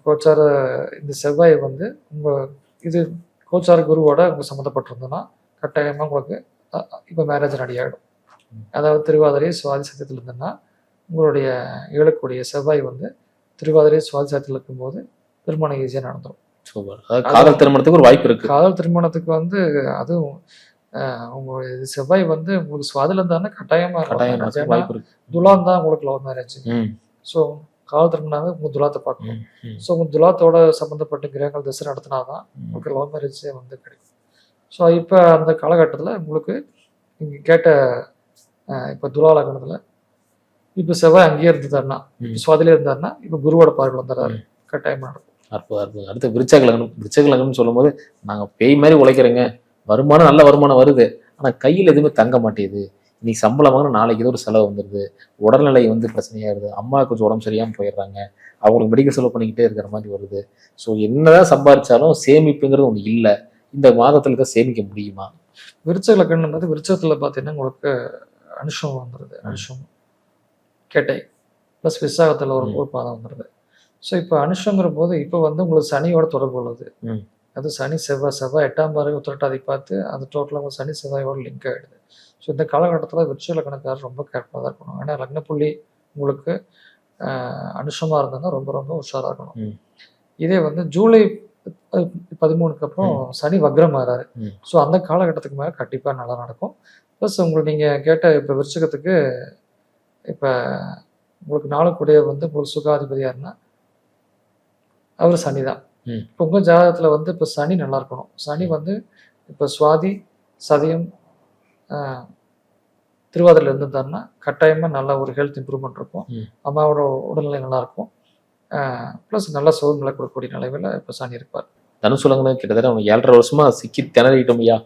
கோச்சார இந்த செவ்வாய் வந்து இது கோச்சார குருவோட உங்க சம்மந்தப்பட்டிருந்தோன்னா கட்டாயமாக உங்களுக்கு இப்போ மேரேஜ் ரெடி ஆகிடும். அதாவது திருவாதிரை, சுவாதி, சதயத்தில் இருந்ததுன்னா உங்களுடைய ஏழக்கூடிய செவ்வாய் வந்து திருவாதிரை, சுவாதி, சதயத்தில் இருக்கும்போது திருமணம் ஈஸியாக நடந்துடும். காதல் திருமணத்துக்கு ஒரு வாய்ப்பு இருக்கு. காதல் திருமணத்துக்கு வந்து அதுவும் உங்களுடைய செவ்வாய் வந்து உங்களுக்கு சுவாதில இருந்தாருன்னா கட்டாயமா துலாம் தான் உங்களுக்கு லவ் மேரேஜ். ஸோ காதல் திருமணாவே உங்க துலாத்தை பார்க்கணும். ஸோ உங்க துலாத்தோட சம்பந்தப்பட்ட கிரகங்கள் திசை நடத்தினாதான் உங்களுக்கு லவ் மேரேஜ் வந்து கிடைக்கும். ஸோ இப்போ அந்த காலகட்டத்தில் உங்களுக்கு நீங்க கேட்ட இப்போ துலா லக்னத்துல இப்போ செவ்வாய் அங்கேயே இருந்துட்டாருன்னா, சுவாதிலே இருந்தாருன்னா இப்போ குருவோட பார்வை வந்துடுறாரு, கட்டாயமா நடக்கும். அற்புதம். அடுத்து விருச்சக லக்னம் சொல்லும் போது நாங்க பேய் மாதிரி உழைக்கிறேங்க, வருமானம் நல்ல வருமானம் வருது, ஆனா கையில் எதுவுமே தங்க மாட்டேங்குது, இன்னைக்கு சம்பளமாக நாளைக்கு ஏதோ ஒரு செலவு வந்துடுது, உடல்நிலை வந்து பிரச்சனையாயிருது, அம்மா கொஞ்சம் உடம்பு சரியாமல் போயிடுறாங்க, அவங்களுக்கு மெடிக்கல் செலவு பண்ணிக்கிட்டே இருக்கிற மாதிரி வருது. ஸோ என்னதான் சம்பாதிச்சாலும் சேமிப்புங்கிறது ஒன்று இல்லை, இந்த மாதத்துல தான் சேமிக்க முடியுமா? விருச்சக லக்னம் விருச்சகத்துல பார்த்தீங்கன்னா உங்களுக்கு அனுஷம் வந்துடுது. அனுஷம், கேட்டை, ப்ளஸ் விசாகத்தில் ஒரு பாதம் வந்துடுது. ஸோ இப்போ அனுஷங்கிற போது இப்போ வந்து உங்களுக்கு சனியோட தொடர்பு உள்ளது. அது சனி செவ்வாய் 8ஆம் பார்வை உத்திரட்டாதி பார்த்து அது டோட்டலாக உங்கள் சனி செவ்வாயோட லிங்க் ஆகிடுது. ஸோ இந்த காலகட்டத்தில் விருச்சிக லக்னக்காரர் ரொம்ப கேர்ஃபுல்லாக தான் இருக்கணும். ஏன்னா லக்னப்புள்ளி உங்களுக்கு அனுஷமாக இருந்ததுன்னா ரொம்ப ரொம்ப உஷாராக இருக்கணும். இதே வந்து ஜூலை 13க்கு அப்புறம் சனி வக்ரம் ஆகிறாரு. ஸோ அந்த காலகட்டத்துக்கு மேலே கண்டிப்பாக நல்லா நடக்கும். ப்ளஸ் உங்களுக்கு நீங்கள் கேட்ட இப்போ விருச்சிகத்துக்கு இப்போ உங்களுக்கு நாளுக்குடைய வந்து உங்களுக்கு சுகாதிபதி யாருன்னா அவர் சனி தான். இப்போ உங்கள் ஜாதகத்தில் வந்து இப்போ சனி நல்லா இருக்கணும். சனி வந்து இப்போ சுவாதி சதயம் திருவாதிரையில் இருந்திருந்தாருன்னா கட்டாயமாக நல்ல ஒரு ஹெல்த் இம்ப்ரூவ்மெண்ட் இருக்கும். அம்மாவோட உடல்நிலை நல்லாயிருக்கும். ப்ளஸ் நல்ல சுகங்களை கொடுக்கக்கூடிய நிலையில் இப்போ சனி இருப்பார். தனுசு லக்னம் கிட்டத்தட்ட அவங்க 7.5 வருஷமா சிக்கி திணறிட்டோம் ஐயா.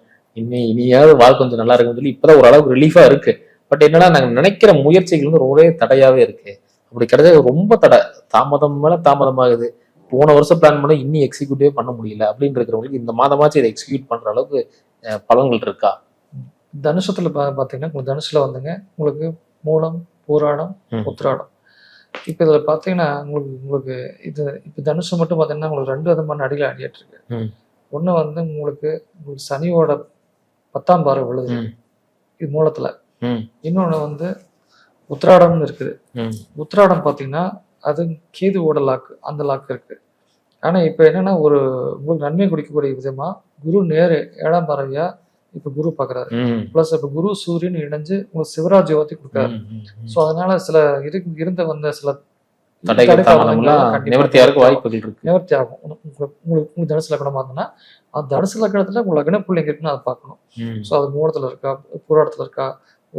இனியாவது வாழ்க்கை கொஞ்சம் நல்லா இருக்குன்னு சொல்லி இப்போதான் ஓரளவுக்கு ரிலீஃபா இருக்கு. பட் என்னன்னா நாங்கள் நினைக்கிற முயற்சிகள் வந்து ஒரே தடையாவே இருக்கு. அப்படி கிடையாது, ரொம்ப தடை, தாமதம் மேல தாமதமாகுது. போன வருஷம் பிளான் பண்ண இன்னும் எக்ஸிக்யூட்டிவே பண்ண முடியல அப்படின்னு இருக்கிறவங்களுக்கு இந்த மாதமாச்சும் இதை எக்ஸிக்யூட் பண்ற அளவுக்கு பலன்கள் இருக்கா? தனுஷத்துல பார்த்தீங்கன்னா உங்களுக்கு தனுஷுல வந்துங்க உங்களுக்கு மூலம் பூராடம் உத்திராடம். இப்போ இதில் பார்த்தீங்கன்னா உங்களுக்கு இது இப்போ தனுஷம் மட்டும் பார்த்தீங்கன்னா உங்களுக்கு 2 விதமான அடியில் அடியாட்டு இருக்கு. ஒன்று வந்து உங்களுக்கு சனியோட 10ஆம் பார்வை விழுது இது மூலத்துல. இன்னொன்று வந்து உத்திராடம்னு இருக்குது. உத்திராடம் பார்த்தீங்கன்னா அது கேதுவோட லாக்கு, அந்த லாக்கு இருக்கு. ஆனால் இப்போ என்னன்னா ஒரு உங்களுக்கு நன்மை குடிக்கக்கூடிய விதமா குரு நேரு 7ஆம் பார்வையா இப்போ குரு பார்க்குறாரு. ப்ளஸ் இப்போ குரு சூரியன் இணைஞ்சு உங்களுக்கு சிவராஜ் யோகத்தை கொடுக்குறாரு. ஸோ அதனால சில இருந்த வந்த சில நிவர்த்தி ஆகும். உங்களுக்கு தனுசு லக்னமா இருந்ததுன்னா அந்த தனுசு லக்னத்துல உங்க லக்ன பிள்ளைங்க இருக்குன்னு அதை பார்க்கணும். ஸோ அது மூலத்துல இருக்கா, பூராடத்துல இருக்கா,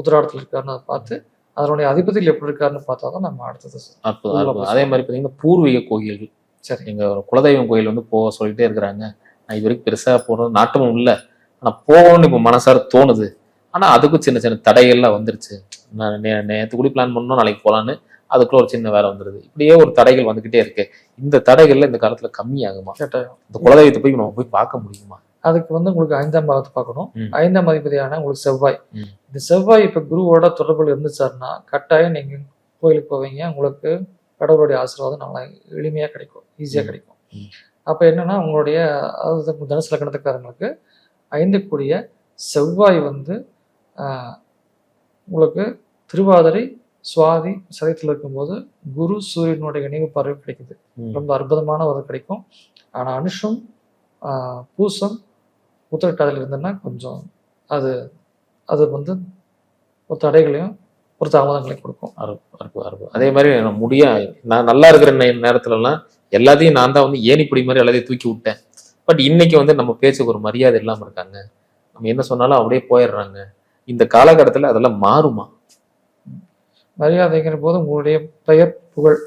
உத்திராடத்துல இருக்காருன்னு அதை பார்த்து அதனுடைய அதிபதியில் எப்படி இருக்காருன்னு பார்த்தா தான் நம்ம அடுத்தது. அதே மாதிரி பார்த்தீங்கன்னா பூர்வீக கோயில்கள், சரி, எங்க குலதெய்வம் கோயில் வந்து போக சொல்லிட்டே இருக்கிறாங்க. நான் இது வரைக்கும் பெருசா போறது நாட்டமும் இல்லை, ஆனா போகணும்னு இப்போ மனசார தோணுது. ஆனா அதுக்கும் சின்ன சின்ன தடைகள்லாம் வந்துருச்சு. நான் நேற்று கூட பிளான் பண்ணோம், நாளைக்கு போகலான்னு அதுக்குள்ள ஒரு சின்ன வேலை வந்துருது. இப்படியே ஒரு தடைகள் வந்துகிட்டே இருக்கு. இந்த தடைகள்ல இந்த காலத்துல கம்மியாகுமா? இந்த குலதெய்வத்தை போய் நம்ம போய் பார்க்க முடியுமா? அதுக்கு வந்து உங்களுக்கு 5ஆம் பாவத்தை பார்க்கணும். 5ஆம் அதிபதியான உங்களுக்கு செவ்வாய். இந்த செவ்வாய் இப்ப குருவோட தொடர்புல இருந்துச்சாருன்னா கட்டாயம் நீங்க கோயிலுக்கு போவீங்க. உங்களுக்கு கடவுளுடைய ஆசீர்வாதம் நல்லா எளிமையா கிடைக்கும், ஈஸியா கிடைக்கும். அப்ப என்னன்னா உங்களுடைய அதாவது தனுசு லக்னத்துக்காரங்களுக்கு 5 கூடிய செவ்வாய் வந்து உங்களுக்கு திருவாதிரை சுவாதி சதயத்தில் இருக்கும்போது குரு சூரியனுடைய இணைவு பார்வை கிடைக்குது. ரொம்ப அற்புதமான ஒரு கிடைக்கும். ஆனா அனுஷம் பூசம் உத்திரட்டாதியில் இருந்ததுன்னா கொஞ்சம் அது அது வந்து ஒரு தடைகளையும் ஒரு தாமதங்களையும் கொடுக்கும். அதே மாதிரி நான் நல்லா இருக்கிற நேரத்துலலாம் எல்லாத்தையும் நான் தான் வந்து ஏணிப்படி மாதிரி எல்லாத்தையும் தூக்கி விட்டேன். பட் இன்னைக்கு வந்து நம்ம பேச்சுக்கு ஒரு மரியாதை இல்லாம இருக்காங்க. நம்ம என்ன சொன்னாலும் அப்படியே போயிடுறாங்க. இந்த காலகட்டத்துல அதெல்லாம் மாறுமா? மரியாதைங்கிற போது உங்களுடைய பெயர் புகழ்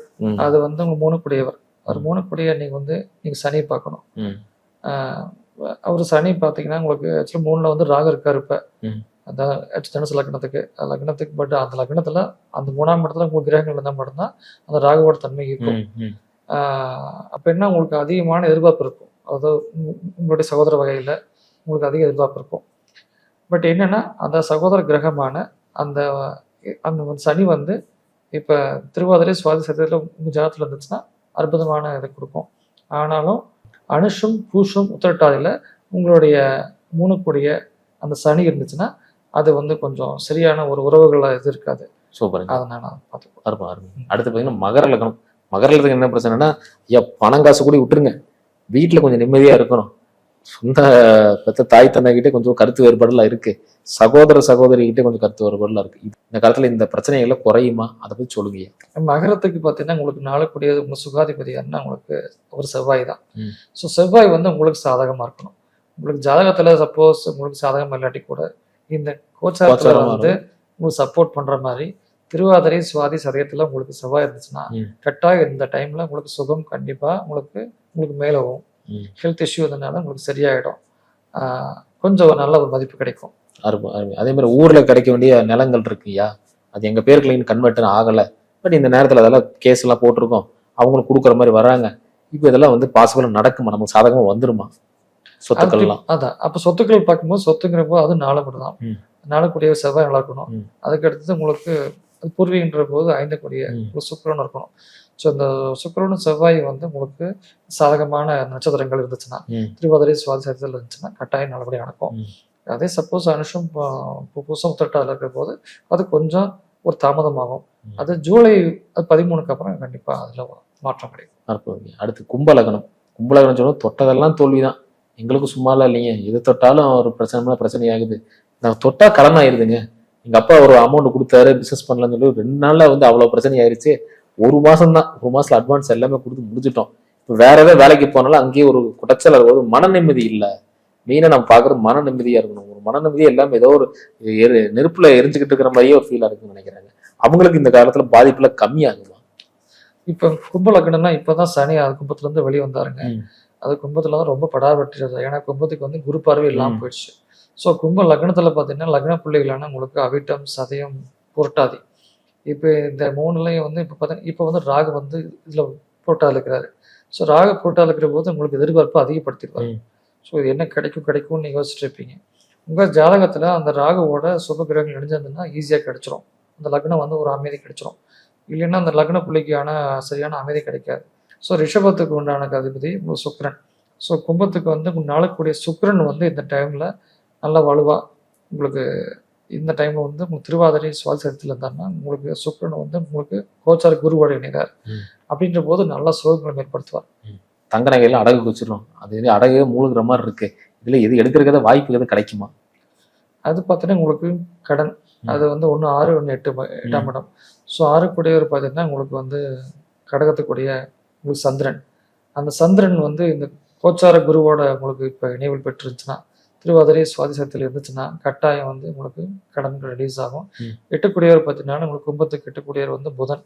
அது வந்து உங்க மூணுக்குடையவர். அவர் மூணுக்குடைய நீங்க சனி பார்க்கணும். அவர் சனி பார்த்தீங்கன்னா உங்களுக்கு ஆக்சுவலி 3ல வந்து ராகு இருக்காரு. இப்ப அதான் தனுசு லக்னத்துக்கு பட் அந்த லக்னத்துல அந்த 3ஆம் இடத்துல உங்களுக்கு கிரகங்கள் இருந்தால் மட்டும்தான் அந்த ராகுவோட தன்மை இருக்கும். அப்ப என்ன உங்களுக்கு அதிகமான எதிர்பார்ப்பு இருக்கும். அதாவது உங்களுடைய சகோதர வகையில உங்களுக்கு அதிக எதிர்பார்ப்பு இருக்கும். பட் என்னன்னா அந்த சகோதர கிரகமான அந்த சனி வந்து இப்ப திருவாதிரை சுவாதி சதயத்துல உங்க ஜாதகத்துல இருந்துச்சுன்னா அற்புதமான இதை கொடுக்கும். ஆனாலும் அனுஷம் பூஷம் உத்திரட்டாதியில உங்களுடைய மூணுக்குடைய அந்த சனி இருந்துச்சுன்னா அது வந்து கொஞ்சம் சரியான ஒரு உறவுகளா இது இருக்காது. சூப்பர். அதனால பார்த்துக்கோ. அடுத்து பார்த்தீங்கன்னா மகர லக்னம். மகர லக்னத்துக்கு என்ன பிரச்சனைனா, ஐயா பணம் காசு கூட விட்டுருங்க, வீட்டுல கொஞ்சம் நிம்மதியா இருக்கணும். சொந்த பெத்த தாய் தந்தைகிட்ட கொஞ்சம் கருத்து வேறுபாடுலாம் இருக்கு. சகோதரி கிட்ட கொஞ்சம் கருத்து வேறுபாடுலாம் இருக்கு. இந்த காலத்துல இந்த பிரச்சனைகளை குறையுமா? அதை பத்தி சொல்லுங்க. மகரத்துக்கு பார்த்தீங்கன்னா உங்களுக்கு நாளக்கூடியது உங்க சுகாதிபதி யாருன்னா உங்களுக்கு ஒரு செவ்வாய் தான். ஸோ செவ்வாய் வந்து உங்களுக்கு சாதகமா இருக்கணும். உங்களுக்கு ஜாதகத்துல சப்போஸ் உங்களுக்கு சாதகம் இல்லாட்டி கூட இந்த கோச்சாரத்துல வந்து உங்களுக்கு சப்போர்ட் பண்ற மாதிரி திருவாதிரை சுவாதி சதயத்துல உங்களுக்கு செவ்வாய் இருந்துச்சுன்னா கட்டாயம் இந்த டைம்ல உங்களுக்கு சுகம் கண்டிப்பா உங்களுக்கு மேலவும் ஹெல்த் இஷ்யூ இருந்ததுனால உங்களுக்கு சரியாயிடும். கொஞ்சம் நல்ல ஒரு மதிப்பு கிடைக்கும். அதே மாதிரி ஊர்ல கிடைக்க வேண்டிய நிலங்கள் இருக்குயா, அது எங்க பேருக்கு கன்வெர்ட் ஆகல. பட் இந்த நேரத்துல அதெல்லாம் கேஸ் எல்லாம் போட்டிருக்கோம், அவங்களுக்கு கொடுக்குற மாதிரி வராங்க. இப்போ இதெல்லாம் வந்து பாசிபிளா நடக்குமா? நமக்கு சாதகமா வந்துருமா சொத்துக்கள்லாம்? அதான் அப்ப சொத்துக்கள் பார்க்கும்போது சொத்துங்கிறப்போ அது நாளை மட்டும் தான். நாளக்கூடிய செவ்வாய் நல்லா இருக்கணும். அதுக்கு அடுத்தது உங்களுக்கு அது பூர்வீகன்ற போது ஐந்தக்கூடிய ஒரு சுக்கிரன் இருக்கணும். ஸோ இந்த சுக்கிரனும் செவ்வாய் வந்து உங்களுக்கு சாதகமான நட்சத்திரங்கள் இருந்துச்சுன்னா, திருவாதிரை சுவாதி சரித்திரத்தில் இருந்துச்சுன்னா கட்டாயம் நல்லபடியாக நடக்கும். அதே சப்போஸ் அனுஷம் பூசம் உத்திரட்டாதியில் இருக்கிற போது அது கொஞ்சம் ஒரு தாமதமாகும். அது ஜூலை 13க்கு அப்புறம் கண்டிப்பா அதுல மாற்றம் கிடைக்கும். அடுத்து கும்பலகனம். கும்பலகனம் சொல்ல தொட்டதெல்லாம் தோல்விதான். எங்களுக்கு சும்மாலாம் இல்லைங்க, எது தொட்டாலும் ஒரு பிரச்சனை ஆகுது. நான் தொட்டா கடன் ஆயிருதுங்க. எங்க அப்பா ஒரு அமௌண்ட் கொடுத்தாரு பிசினஸ் பண்ணலாம்னு சொல்லி 2 நாள்ல வந்து அவ்வளவு பிரச்சனை ஆயிருச்சு. 1 மாசம் தான், 1 மாசத்துல அட்வான்ஸ் எல்லாமே கொடுத்து முடிச்சிட்டோம். இப்போ வேற ஏதாவது வேலைக்கு போனாலும் அங்கேயே ஒரு குடைச்சல், ஒரு மன நிம்மதி இல்லை. மெயினா நம்ம பாக்குறது மன நிம்மதியா இருக்கணும். ஒரு மன நிம்மதியா எல்லாமே ஏதோ ஒரு நெருப்புல எரிஞ்சுக்கிட்டு இருக்கிற மாதிரியே ஒரு ஃபீலா இருக்குன்னு நினைக்கிறாங்க. அவங்களுக்கு இந்த காலத்துல பாதிப்புல கம்மியாகுமா? இப்ப கும்ப லக்னம்னா இப்பதான் சனி அது கும்பத்துல இருந்து வெளியே வந்தாருங்க. அது கும்பத்துல தான் ரொம்ப படாபட்டுறது. ஏன்னா கும்பத்துக்கு வந்து குரு பார்வை இல்லாம போயிடுச்சு. ஸோ கும்ப லக்னத்துல பாத்தீங்கன்னா லக்ன பிள்ளைகளான உங்களுக்கு அவிட்டம், சதயம், புரட்டாதி. இப்ப இந்த 3லையும் வந்து இப்ப வந்து ராகு வந்து இதுல புரட்டாதி இருக்கிறாரு. ஸோ ராகு புரட்டாதி இருக்கிற போது உங்களுக்கு எதிர்பார்ப்பு அதிகப்படுத்திடுவாரு. ஸோ இது என்ன கிடைக்கும்னு நீங்க யோசிச்சுட்டு இருப்பீங்க. உங்க ஜாதகத்துல அந்த ராகுவோட சுப கிரகங்கள் இணைஞ்சிருந்ததுன்னா ஈஸியா கிடைச்சிரும். அந்த லக்னம் வந்து ஒரு அமைதி கிடைச்சிரும். இல்லைன்னா அந்த லக்ன புள்ளிக்கான சரியான அமைதி கிடைக்காது. ஸோ ரிஷபத்துக்கு உண்டான அதிபதி சுக்கிரன். ஸோ கும்பத்துக்கு வந்து நாளக்கூடிய சுக்கிரன் வந்து இந்த டைம்ல நல்லா வலுவா உங்களுக்கு இந்த டைம்ல வந்து உங்களுக்கு திருவாதிரை சுவாதி சரித்திரத்தில் இருந்தாருன்னா உங்களுக்கு சுக்கிரன் வந்து உங்களுக்கு கோச்சார குருவோட இணைகிறார். அப்படின்ற போது நல்லா சோகங்களை ஏற்படுத்துவார். தங்க நகையில அடகு குச்சிடும். அது அடகு மூழ்கிற மாதிரி இருக்கு. இதுல எது எடுக்கிறத வாய்ப்பு எது கிடைக்குமா? அது பார்த்தீங்கன்னா உங்களுக்கு கடன். அது வந்து 1 6 1 8ஆம் இடம். ஸோ 6 கூடியவர் பார்த்தீங்கன்னா உங்களுக்கு வந்து கடகத்துக்குடைய உங்களுக்கு சந்திரன். அந்த சந்திரன் வந்து இந்த கோச்சார குருவோட உங்களுக்கு இப்போ இணைவில் பெற்றுருந்துச்சுன்னா, திருவாதிரை சுவாதி சரித்திரத்தில் இருந்துச்சுன்னா கட்டாயம் வந்து உங்களுக்கு கடன்கள் ரிலீஸ் ஆகும். 8 கூடியவர் பார்த்தீங்கன்னா உங்களுக்கு கும்பத்துக்கு 8 கூடியவர் வந்து புதன்.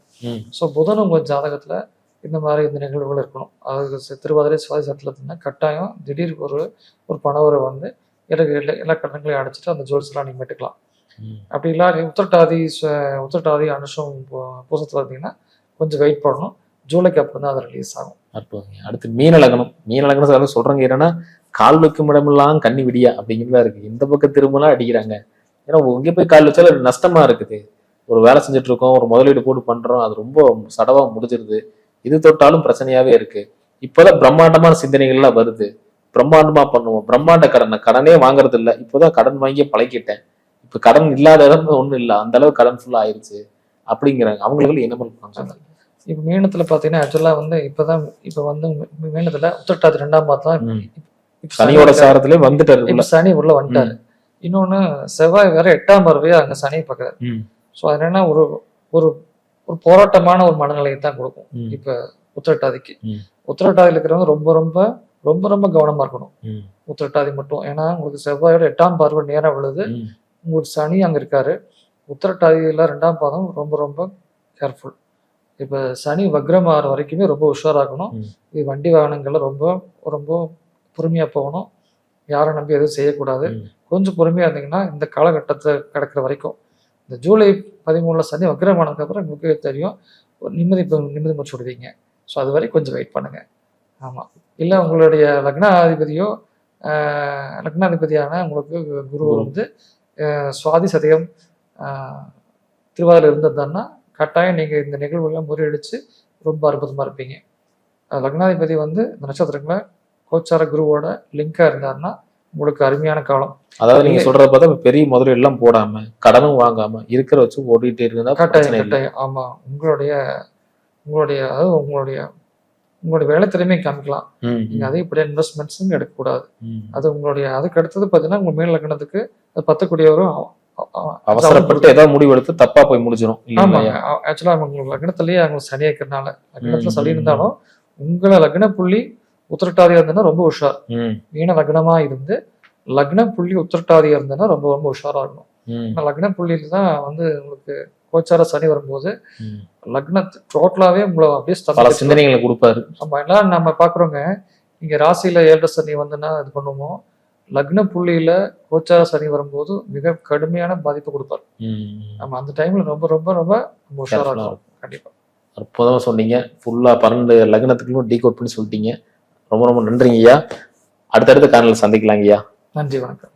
ஸோ புதன் உங்கள் ஜாதகத்துல இந்த மாதிரி இந்த நிகழ்வுகள் இருக்கணும். அதாவது திருவாதிரை சுவாதி சரித்திரத்தில் இருந்ததுன்னா கட்டாயம் திடீர் ஒரு பணவரை வந்து எல்லா கடன்களையும் அடைச்சிட்டு அந்த ஜுவல்ஸ்லாம் நீங்கள் மீட்டுக்கலாம். அப்படி இல்லாத உத்திரட்டாதி அனுஷம் பூசத்துல இருந்தீங்கன்னா கொஞ்சம் வெயிட் பண்ணணும். ஜூலைக்கு அப்புறம் தான் அது ரிலீஸ் ஆகும். அடுத்து மீனலகனம் சொல்றாங்க என்னன்னா கால் வைக்கும் இடமெல்லாம் கண்ணி விடியா அப்படிங்கிறதா இருக்கு. இந்த பக்கம் திரும்பலாம் அடிக்கிறாங்க. ஏன்னா இங்கே போய் கால் வச்சாலும் நஷ்டமா இருக்குது. ஒரு வேலை செஞ்சுட்டு இருக்கோம், ஒரு முதலீடு போட்டு பண்றோம், அது ரொம்ப சடவா முடிஞ்சிருது. இது தொட்டாலும் பிரச்சனையாவே இருக்கு. இப்போதான் பிரம்மாண்டமான சிந்தனைகள்லாம் வருது. பிரம்மாண்டமா பண்ணுவோம், பிரம்மாண்ட கடனே வாங்குறது இல்லை. இப்போதான் கடன் வாங்கியே பழகிட்டேன். இப்ப கடன் இல்லாத இடம் ஒண்ணும் இல்லை, அந்த அளவு கடன் ஃபுல்லா ஆயிடுச்சு அப்படிங்கிறாங்க. அவங்களுக்கு என்ன பண்ணுவாங்க? இப்ப மீனத்துல பாத்தீங்கன்னா ஆக்சுவலா வந்து இப்ப வந்து மீனத்துல உத்திரட்டாதி 2ஆம் பாதம் சனியோட சாரத்திலே வந்துட்டாரு. சனி உள்ள வந்துட்டாரு. இன்னொன்னு செவ்வாய் வேற 8ஆம் பார்வையா அங்க சனியை பாக்குறாரு. ஸோ அது என்னன்னா ஒரு ஒரு போராட்டமான ஒரு மனநிலையை தான் கொடுக்கும். இப்ப உத்திரட்டாதியில் இருக்கிறவங்க ரொம்ப ரொம்ப ரொம்ப ரொம்ப கவனமா இருக்கணும். உத்திரட்டாதி மட்டும். ஏன்னா உங்களுக்கு செவ்வாயோட 8ஆம் பார்வை நேரம் விழுது. உங்களுக்கு சனி அங்க இருக்காரு. உத்திரட்டாதியில 2ஆம் பாதம் ரொம்ப ரொம்ப கேர்ஃபுல். இப்ப சனி வக்ரமாற வரைக்குமே ரொம்ப உஷாராகணும். இது வண்டி வாகனங்கள்ல ரொம்ப ரொம்ப பொறுமையா போகணும். யாரும் நம்பி எதுவும் செய்யக்கூடாது. கொஞ்சம் பொறுமையா இருந்தீங்கன்னா இந்த காலகட்டத்தை கிடக்கிற வரைக்கும், இந்த ஜூலை 13 சனி வக்ரமானதுக்கு அப்புறம் உங்களுக்கு தெரியும் நிம்மதி மூச்சு விடுவீங்க. ஸோ அது வரை கொஞ்சம் வெயிட் பண்ணுங்க. ஆமா. இல்லை உங்களுடைய லக்னாதிபதியான உங்களுக்கு குரு வந்து சுவாதி சதயம் திருவாதிரை இருந்ததுன்னா கட்டாயம் நீங்க இந்த நிகழ்வுலாம் முறியடிச்சு ரொம்ப அற்புதமா இருப்பீங்க. லக்னாதிபதி வந்து இந்த நட்சத்திரங்களை கோச்சார குருவோட லிங்கா இருந்தாருன்னா உங்களுக்கு அருமையான காலம். அதாவது நீங்க சொல்றத பார்த்தா பெரிய முதலீடு எல்லாம் போடாம கடனும் வாங்காம இருக்கிற வச்சு ஓடிட்டே இருந்தா கட்டாயம். ஆமா. உங்களுடைய அதாவது உங்களுடைய வேலை திறமையை காமிக்கலாம். நீங்க அதே இப்படியே இன்வெஸ்ட்மெண்ட்ஸ் எடுக்கக்கூடாது. அது உங்களுடைய அதுக்கு அடுத்தது பாத்தீங்கன்னா உங்க மேல் லக்னத்துக்கு 10 கூடியவரும் அவசரப்பட்டு ஏதாவது முடிவு எடுத்து தப்பா போய் முடிஞ்சிடும். ஆக்சுவலா உங்க லக்னத்திலேயே அவங்க சனி இருக்கிறதுனால லக்னத்துல சனி இருந்தாலும் உங்களை லக்ன புள்ளி உத்திரட்டாதியா இருந்ததுன்னா ரொம்ப உஷார். மீன லக்னமா இருந்து லக்ன புள்ளி உத்திரட்டாதியா இருந்ததுன்னா ரொம்ப ரொம்ப உஷாரா இருக்கணும். லக்ன புள்ளியில தான் வந்து உங்களுக்கு கோச்சார சனி வரும்போது லக்ன டோட்டலாவே உங்களை அப்படியே சிந்தனைகளை கொடுப்பாரு. ஆமா. எல்லாம் நம்ம பாக்குறோங்க, இங்க ராசியில 7 சனி வந்துன்னா இது பண்ணுவோம். லக்ன புள்ளியில கோச்சார சனி வரும்போது மிக கடுமையான பாதிப்பை கொடுப்பாரு. நம்ம அந்த டைம்ல ரொம்ப ரொம்ப ரொம்ப உஷாரா இருக்கும். கண்டிப்பா. அற்புதமா சொன்னீங்க. ஃபுல்லா 12 லக்னத்துக்கும் டீகோட் பண்ணி சொல்லிட்டீங்க. ரொம்ப ரொம்ப நன்றிங்க ஐயா. அடுத்தடுத்த காணொலியில் சந்திக்கலாங்க ஐயா. நன்றி, வணக்கம்.